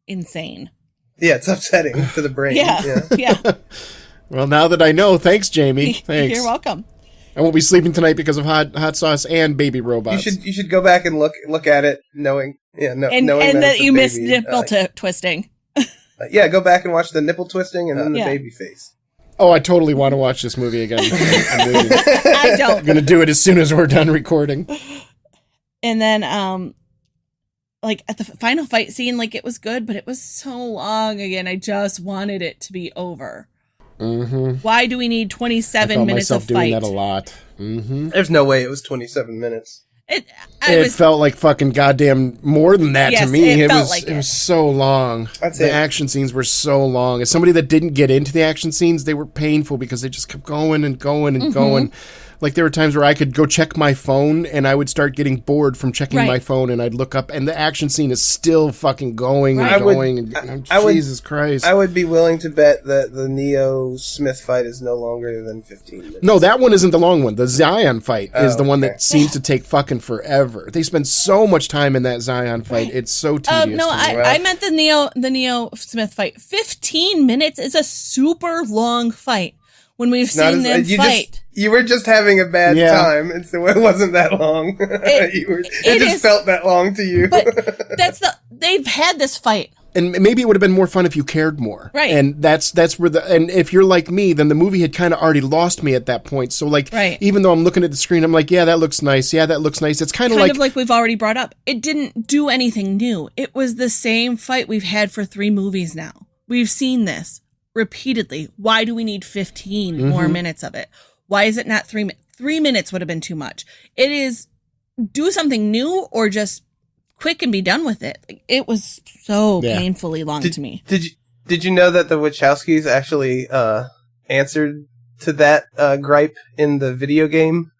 insane. Yeah, it's upsetting to the brain. Yeah. Well, now that I know, thanks, Jamie. Thanks. You're welcome. I won't be sleeping tonight because of hot sauce and baby robots. You should go back and look at it, knowing that you missed nipple twisting. Go back and watch the nipple twisting and then the baby face. Oh, I totally want to watch this movie again. I don't. I'm going to do it as soon as we're done recording. And then, at the final fight scene, it was good, but it was so long again. I just wanted it to be over. Mm-hmm. Why do we need 27 minutes of fight? I felt myself doing that a lot. Mm-hmm. There's no way it was 27 minutes. It felt like fucking goddamn more than that to me. It was so long. The action scenes were so long. As somebody that didn't get into the action scenes, they were painful because they just kept going and going and going. Like, there were times where I could go check my phone, and I would start getting bored from checking my phone, and I'd look up, and the action scene is still fucking going and going. Jesus Christ. I would be willing to bet that the Neo-Smith fight is no longer than 15 minutes. No, that one isn't the long one. The Zion fight is the one that seems to take fucking forever. They spend so much time in that Zion fight. It's so tedious. No, I meant the Neo-Smith fight. 15 minutes is a super long fight. When we've seen them fight. You were just having a bad time, and so it wasn't that long. It just felt that long to you. But they've had this fight. And maybe it would have been more fun if you cared more. Right. And that's where and if you're like me, then the movie had kind of already lost me at that point. So, like, even though I'm looking at the screen, I'm like, yeah, that looks nice. Yeah, that looks nice. It's kind of like we've already brought up. It didn't do anything new. It was the same fight we've had for 3 movies now. We've seen this repeatedly. Why do we need 15 more minutes of it? Why is it not 3 minutes? 3 minutes would have been too much. It is do something new or just quick and be done with it. Like, it was so painfully long to me. Did you know that the Wachowskis actually answered to that gripe in the video game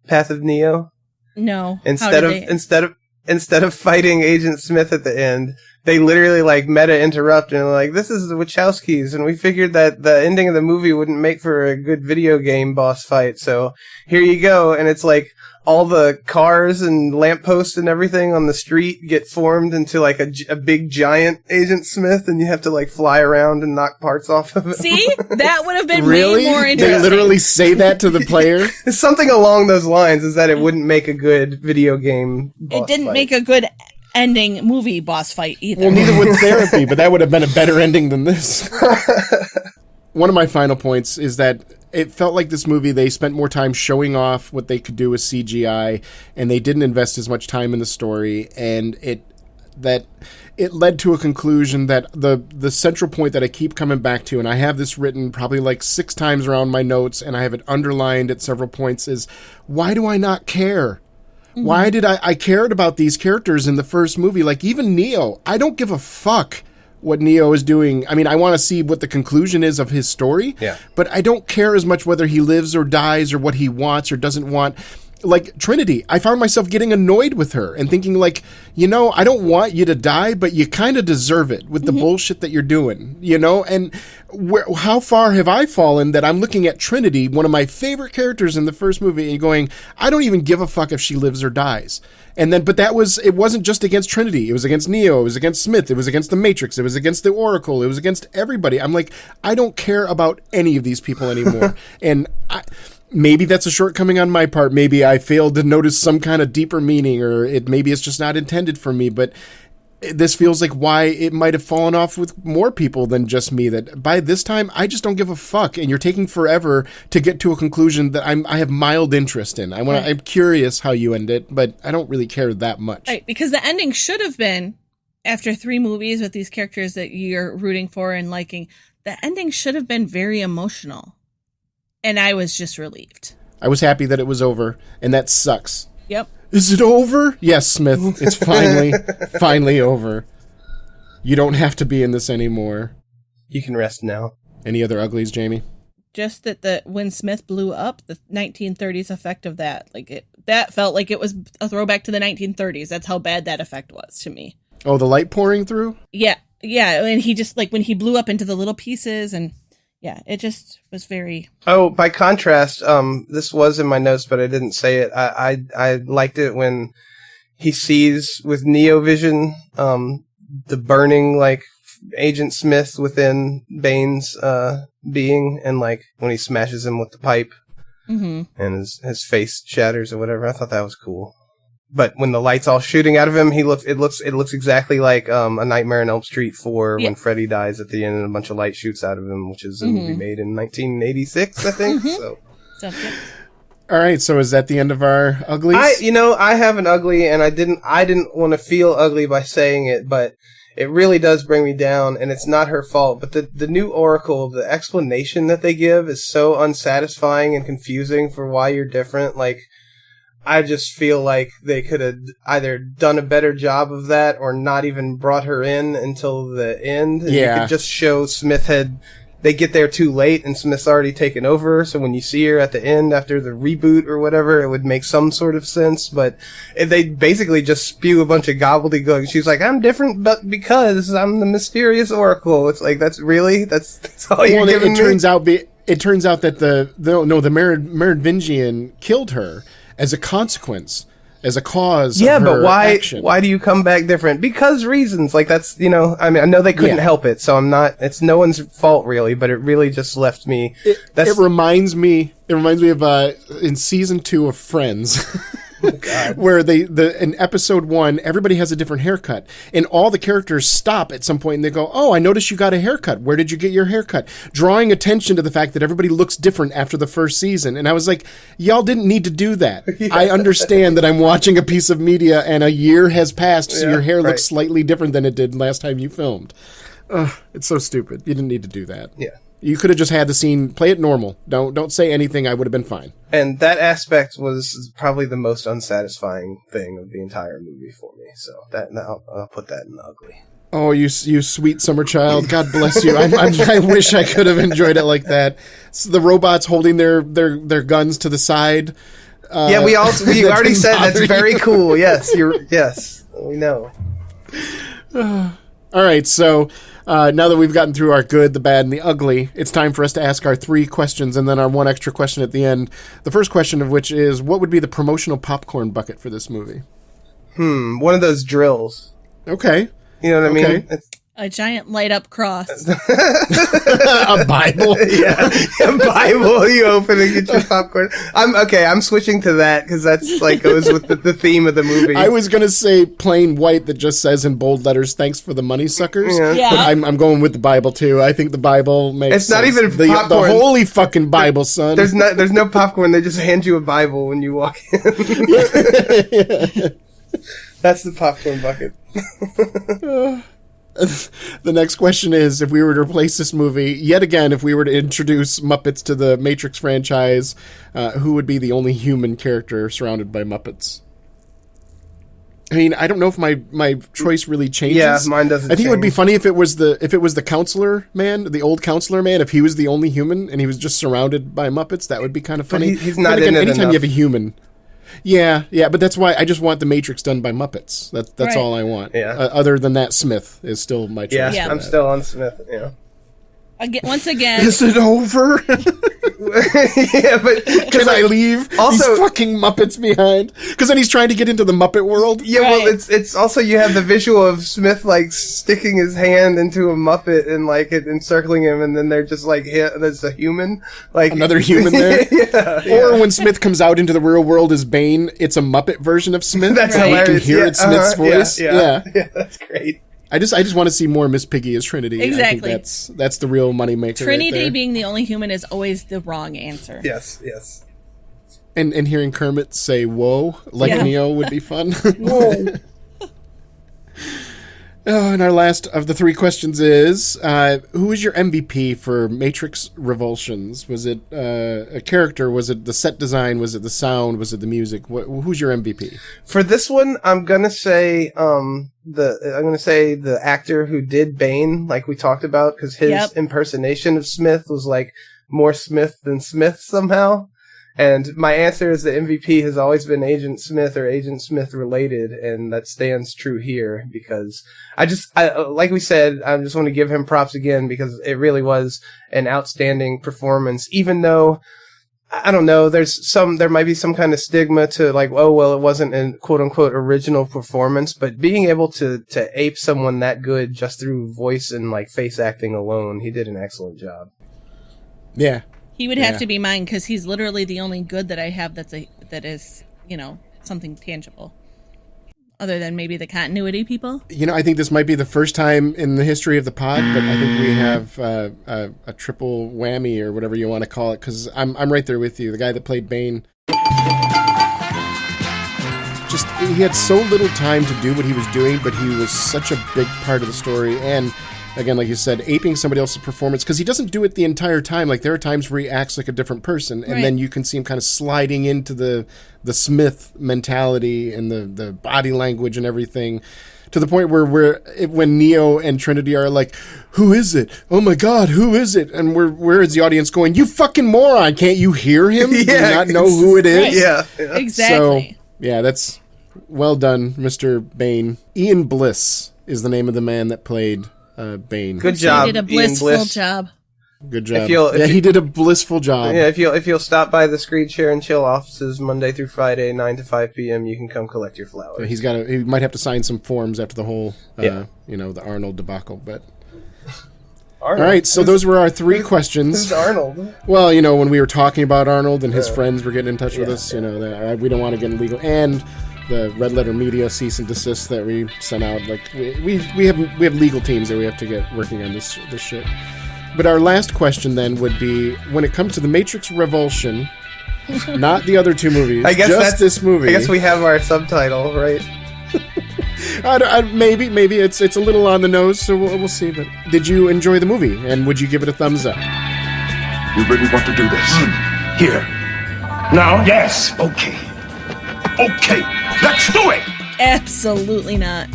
Path of Neo? No. Instead of fighting Agent Smith at the end, they literally like meta interrupt and like, this is the Wachowskis, and we figured that the ending of the movie wouldn't make for a good video game boss fight, so here you go. And it's like all the cars and lampposts and everything on the street get formed into like a big giant Agent Smith, and you have to like fly around and knock parts off of it. See? That would have been really? way more interesting. They literally say that to the player? It's something along those lines, is that it wouldn't make a good video game boss It didn't fight. make a good ending movie boss fight either. Well, neither would Therapy, but that would have been a better ending than this. One of my final points is that it felt like this movie, they spent more time showing off what they could do with CGI, and they didn't invest as much time in the story, and it led to a conclusion that the central point that I keep coming back to, and I have this written probably like 6 times around my notes, and I have it underlined at several points, is why do I not care? Why did I cared about these characters in the first movie? Like, even Neo, I don't give a fuck what Neo is doing. I mean, I want to see what the conclusion is of his story, but I don't care as much whether he lives or dies or what he wants or doesn't want. Like, Trinity, I found myself getting annoyed with her and thinking, like, you know, I don't want you to die, but you kind of deserve it with the bullshit that you're doing, you know? And how far have I fallen that I'm looking at Trinity, one of my favorite characters in the first movie, and going, I don't even give a fuck if she lives or dies. And then, but it wasn't just against Trinity. It was against Neo. It was against Smith. It was against the Matrix. It was against the Oracle. It was against everybody. I'm like, I don't care about any of these people anymore. And maybe that's a shortcoming on my part. Maybe I failed to notice some kind of deeper meaning, or maybe it's just not intended for me. But this feels like why it might have fallen off with more people than just me. That by this time, I just don't give a fuck, and you're taking forever to get to a conclusion that I have mild interest in. I'm curious how you end it, but I don't really care that much. Right, because the ending should have been, after 3 movies with these characters that you're rooting for and liking, the ending should have been very emotional. And I was just relieved. I was happy that it was over, and that sucks. Yep. Is it over? Yes, Smith. It's finally over. You don't have to be in this anymore. You can rest now. Any other uglies, Jamie? Just that when Smith blew up, the 1930s effect of that, that felt like it was a throwback to the 1930s. That's how bad that effect was to me. Oh, the light pouring through? Yeah, and he just, like, when he blew up into the little pieces, and yeah, it just was very... Oh, by contrast, this was in my notes, but I didn't say it. I liked it when he sees with Neovision, the burning, like, Agent Smith within Bane's being, and, like, when he smashes him with the pipe, and his face shatters or whatever. I thought that was cool. But when the light's all shooting out of him, it looks exactly like A Nightmare on Elm Street 4 when Freddy dies at the end and a bunch of light shoots out of him, which is a movie made in 1986, I think. So. All right, so is that the end of our uglies? I have an ugly, and I didn't want to feel ugly by saying it, but it really does bring me down, and it's not her fault. But the new Oracle, the explanation that they give is so unsatisfying and confusing for why you're different. Like, I just feel like they could have either done a better job of that or not even brought her in until the end. And you could just show Smith had they get there too late and Smith's already taken over. So when you see her at the end after the reboot or whatever, it would make some sort of sense. But they basically just spew a bunch of gobbledygook. She's like, I'm different, but because I'm the mysterious oracle. It's like, that's all you're giving me? It turns out that the Merovingian killed her as a consequence, as a cause of her but action. Why do you come back different? Because reasons. Like, that's, I mean, I know they couldn't help it, so it's no one's fault really, but it really just left me. It reminds me of in season 2 of Friends. Oh, where in episode 1, everybody has a different haircut, and all the characters stop at some point and they go, "Oh, I noticed you got a haircut. Where did you get your haircut?" Drawing attention to the fact that everybody looks different after the first season. And I was like, y'all didn't need to do that. I understand that I'm watching a piece of media and a year has passed, so your hair looks slightly different than it did last time you filmed. It's so stupid. You didn't need to do that. Yeah. You could have just had the scene, play it normal. Don't say anything. I would have been fine. And that aspect was probably the most unsatisfying thing of the entire movie for me. So I'll put that in the ugly. Oh, you sweet summer child. God bless you. I wish I could have enjoyed it like that. So the robots holding their guns to the side. We already said that's very cool. Yes, we know. All right, so now that we've gotten through our good, the bad, and the ugly, it's time for us to ask our 3 questions and then our 1 extra question at the end. The first question of which is, what would be the promotional popcorn bucket for this movie? One of those drills. Okay. You know what I mean? It's a giant light up cross. A Bible? Yeah, a Bible. You open and get your popcorn. I'm switching to that because that's like goes with the theme of the movie. I was going to say plain white that just says in bold letters, "Thanks for the money, suckers." Yeah. But I'm going with the Bible too. I think the Bible makes It's not sense. even popcorn. The holy fucking Bible, son. There's no popcorn. They just hand you a Bible when you walk in. That's the popcorn bucket. The next question is, if we were to replace this movie, yet again, if we were to introduce Muppets to the Matrix franchise, who would be the only human character surrounded by Muppets? I mean, I don't know if my choice really changes. Yeah, mine doesn't. I think it would be funny if it was the counselor man, the old counselor man, if he was the only human and he was just surrounded by Muppets. That would be kind of funny. But he's not in it anytime enough. you have a human. Yeah, but that's why I just want the Matrix done by Muppets. That's right. All I want. Yeah. Other than that, Smith is still my choice. Yeah, I'm still on Smith. Yeah. Once again, is it over? Yeah, but can I leave these fucking Muppets behind? Because then he's trying to get into the Muppet world. Yeah, well, it's also you have the visual of Smith like sticking his hand into a Muppet and like it encircling him, and then they're just like, there's a human, like another human there. Yeah. Or when Smith comes out into the real world as Bane, it's a Muppet version of Smith. That's hilarious. You can hear it's Smith's voice. Yeah, that's great. I just want to see more Miss Piggy as Trinity. Exactly. I think that's the real moneymaker. Trinity being the only human is always the wrong answer. Yes. And hearing Kermit say "whoa" like Neo would be fun. Whoa. And our last of the 3 questions is, who is your MVP for Matrix Revulsions? Was it a character? Was it the set design? Was it the sound? Was it the music? Who's your MVP? For this one, I'm gonna say the actor who did Bane, like we talked about, because his impersonation of Smith was like more Smith than Smith somehow. And my answer is the MVP has always been Agent Smith or Agent Smith related, and that stands true here because I like we said, I just want to give him props again because it really was an outstanding performance, even though I don't know, there might be some kind of stigma to like, oh, well, it wasn't a quote unquote original performance, but being able to ape someone that good just through voice and like face acting alone, he did an excellent job. Yeah. He would have to be mine because he's literally the only good that I have that is, something tangible. Other than maybe the continuity people. I think this might be the first time in the history of the pod, but I think we have a triple whammy or whatever you want to call it, because I'm right there with you. The guy that played Bane, he had so little time to do what he was doing, but he was such a big part of the story. And again, like you said, aping somebody else's performance, because he doesn't do it the entire time. Like, there are times where he acts like a different person, and then you can see him kind of sliding into the Smith mentality and the body language and everything. to the point where when Neo and Trinity are like, who is it? Oh my God, who is it? And where is the audience going, you fucking moron, can't you hear him? Do you not know who it is? Right. Yeah. Exactly. So, yeah, that's well done, Mr. Bane. Ian Bliss is the name of the man that played Bane. Good job, he did a blissful job. Good job. He did a blissful job. Yeah, if you'll stop by the Screen Share and Chill offices Monday through Friday, 9 to 5 p.m., you can come collect your flowers. So he might have to sign some forms after the whole, the Arnold debacle. But Arnold. All right, so those were our 3 questions. Who's Arnold? Well, when we were talking about Arnold and his friends were getting in touch with us, we don't want to get illegal, and the Red Letter Media cease and desist that we sent out. Like we have legal teams that we have to get working on this shit. But our last question then would be, when it comes to The Matrix Revulsion, not the other 2 movies, just this movie. I guess we have our subtitle, right? Maybe it's a little on the nose, so we'll see. But did you enjoy the movie, and would you give it a thumbs up? You really want to do this? Here. Now? Yes. Okay. Okay. Let's do it! Absolutely not.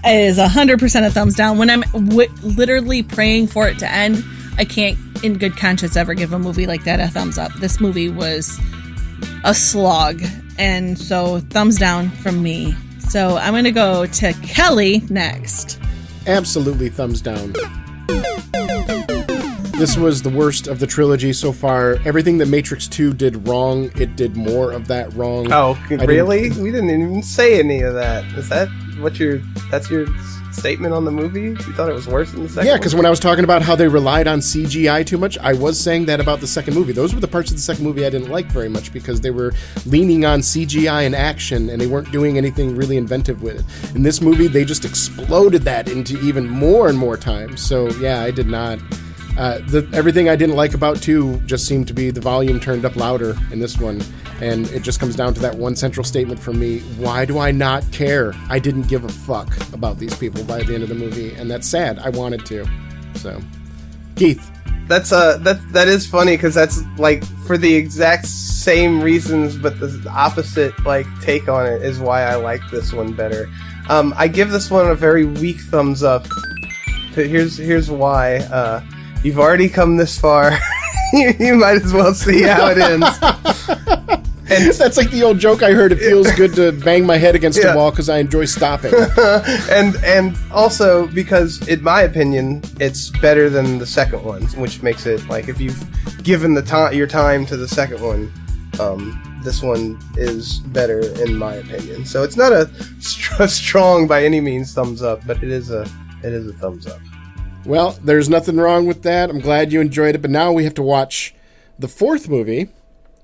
It is 100% a thumbs down. When I'm literally praying for it to end, I can't, in good conscience, ever give a movie like that a thumbs up. This movie was a slog, and so thumbs down from me. So I'm going to go to Kelly next. Absolutely thumbs down. This was the worst of the trilogy so far. Everything that Matrix 2 did wrong, it did more of that wrong. Oh, really? We didn't even say any of that. Is that that's your statement on the movie? You thought it was worse than the second one? Yeah, because when I was talking about how they relied on CGI too much, I was saying that about the second movie. Those were the parts of the second movie I didn't like very much because they were leaning on CGI and action, and they weren't doing anything really inventive with it. In this movie, they just exploded that into even more and more times. So, yeah, I did not... everything I didn't like about 2 just seemed to be the volume turned up louder in this one, and it just comes down to that one central statement from me: why do I not care? I didn't give a fuck about these people by the end of the movie, and that's sad. I wanted to. So, Keith. That is funny because that's like for the exact same reasons, but the opposite like take on it is why I like this one better. I give this one a very weak thumbs up. Here's why. You've already come this far. You might as well see how it ends. And that's like the old joke I heard. It feels good to bang my head against the wall because I enjoy stopping. and also because, in my opinion, it's better than the second one, which makes it like if you've given your time to the second one, this one is better in my opinion. So it's not a strong by any means thumbs up, but it is a thumbs up. Well, there's nothing wrong with that. I'm glad you enjoyed it, but now we have to watch the 4th movie,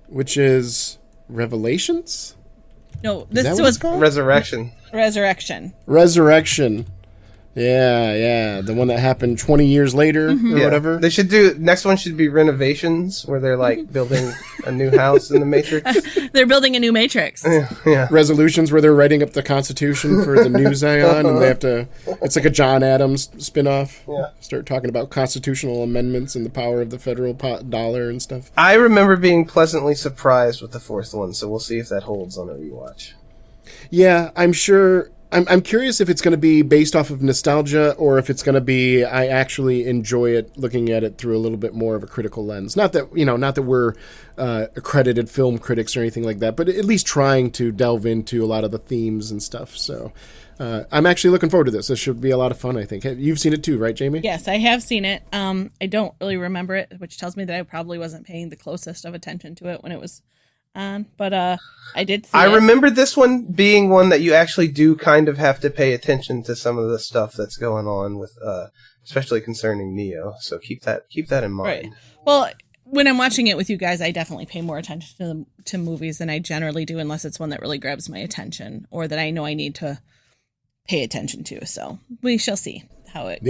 which is Revelations? No, this was called? Resurrection. Yeah, the one that happened 20 years later or whatever. They should next one should be Renovations, where they're like building a new house in the Matrix. They're building a new Matrix. Yeah. Resolutions, where they're writing up the Constitution for the new Zion, and they have to, it's like a John Adams spinoff. Yeah. Start talking about constitutional amendments and the power of the federal dollar and stuff. I remember being pleasantly surprised with the 4th one, so we'll see if that holds on a rewatch. Yeah, I'm sure. I'm curious if it's going to be based off of nostalgia or if it's going to be I actually enjoy it looking at it through a little bit more of a critical lens. Not that we're accredited film critics or anything like that, but at least trying to delve into a lot of the themes and stuff. So I'm actually looking forward to this. This should be a lot of fun, I think. You've seen it too, right, Jamie? Yes, I have seen it. I don't really remember it, which tells me that I probably wasn't paying the closest of attention to it when it was on, but I did see it. Remember this one being one that you actually do kind of have to pay attention to some of the stuff that's going on with especially concerning Neo, so keep that in mind. Right. Well, when I'm watching it with you guys, I definitely pay more attention to movies than I generally do, unless it's one that really grabs my attention or that I know I need to pay attention to. So we shall see how it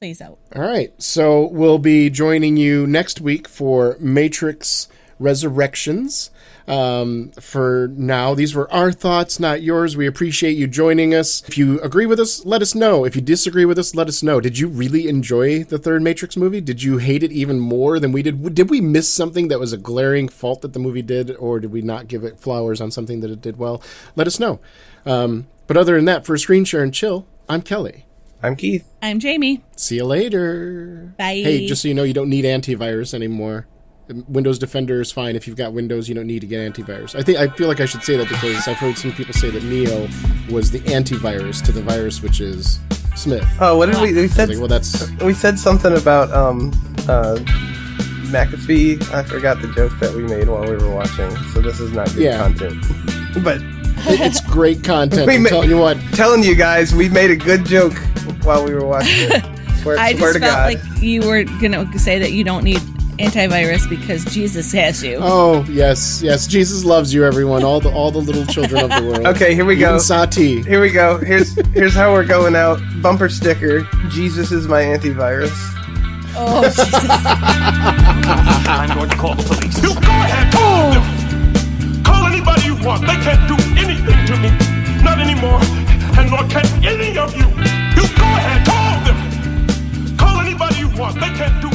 plays out. All right, so we'll be joining you next week for Matrix Resurrections. For now, these were our thoughts, not yours. We appreciate you joining us. If you agree with us, let us know. If you disagree with us, let us know. Did you really enjoy the third Matrix movie? Did you hate it even more than we did? Did we miss something that was a glaring fault that the movie did, or did we not give it flowers on something that it did well? Let us know. But other than that, for Screen Share and Chill, I'm Kelly. I'm Keith. I'm Jamie. See you later. Bye. Hey, just so you know, you don't need antivirus anymore. Windows Defender is fine. If you've got Windows, you don't need to get antivirus. I feel like I should say that because I've heard some people say that Neo was the antivirus to the virus, which is Smith. Oh, what did we said? Like, well, that's we said something about McAfee. I forgot the joke that we made while we were watching. So this is not good content. But it's great content. I'm telling you what. Telling you guys, we made a good joke while we were watching it. I just felt like you were gonna say that you don't need antivirus because Jesus has you. Oh, yes. Jesus loves you, everyone. All the little children of the world. Okay, here we go. Even Sati. Here we go. Here's how we're going out. Bumper sticker. Jesus is my antivirus. Oh, Jesus. I'm going to call the police. You go ahead. Call them. Call anybody you want. They can't do anything to me. Not anymore. And nor can any of you. You go ahead. Call them. Call anybody you want. They can't do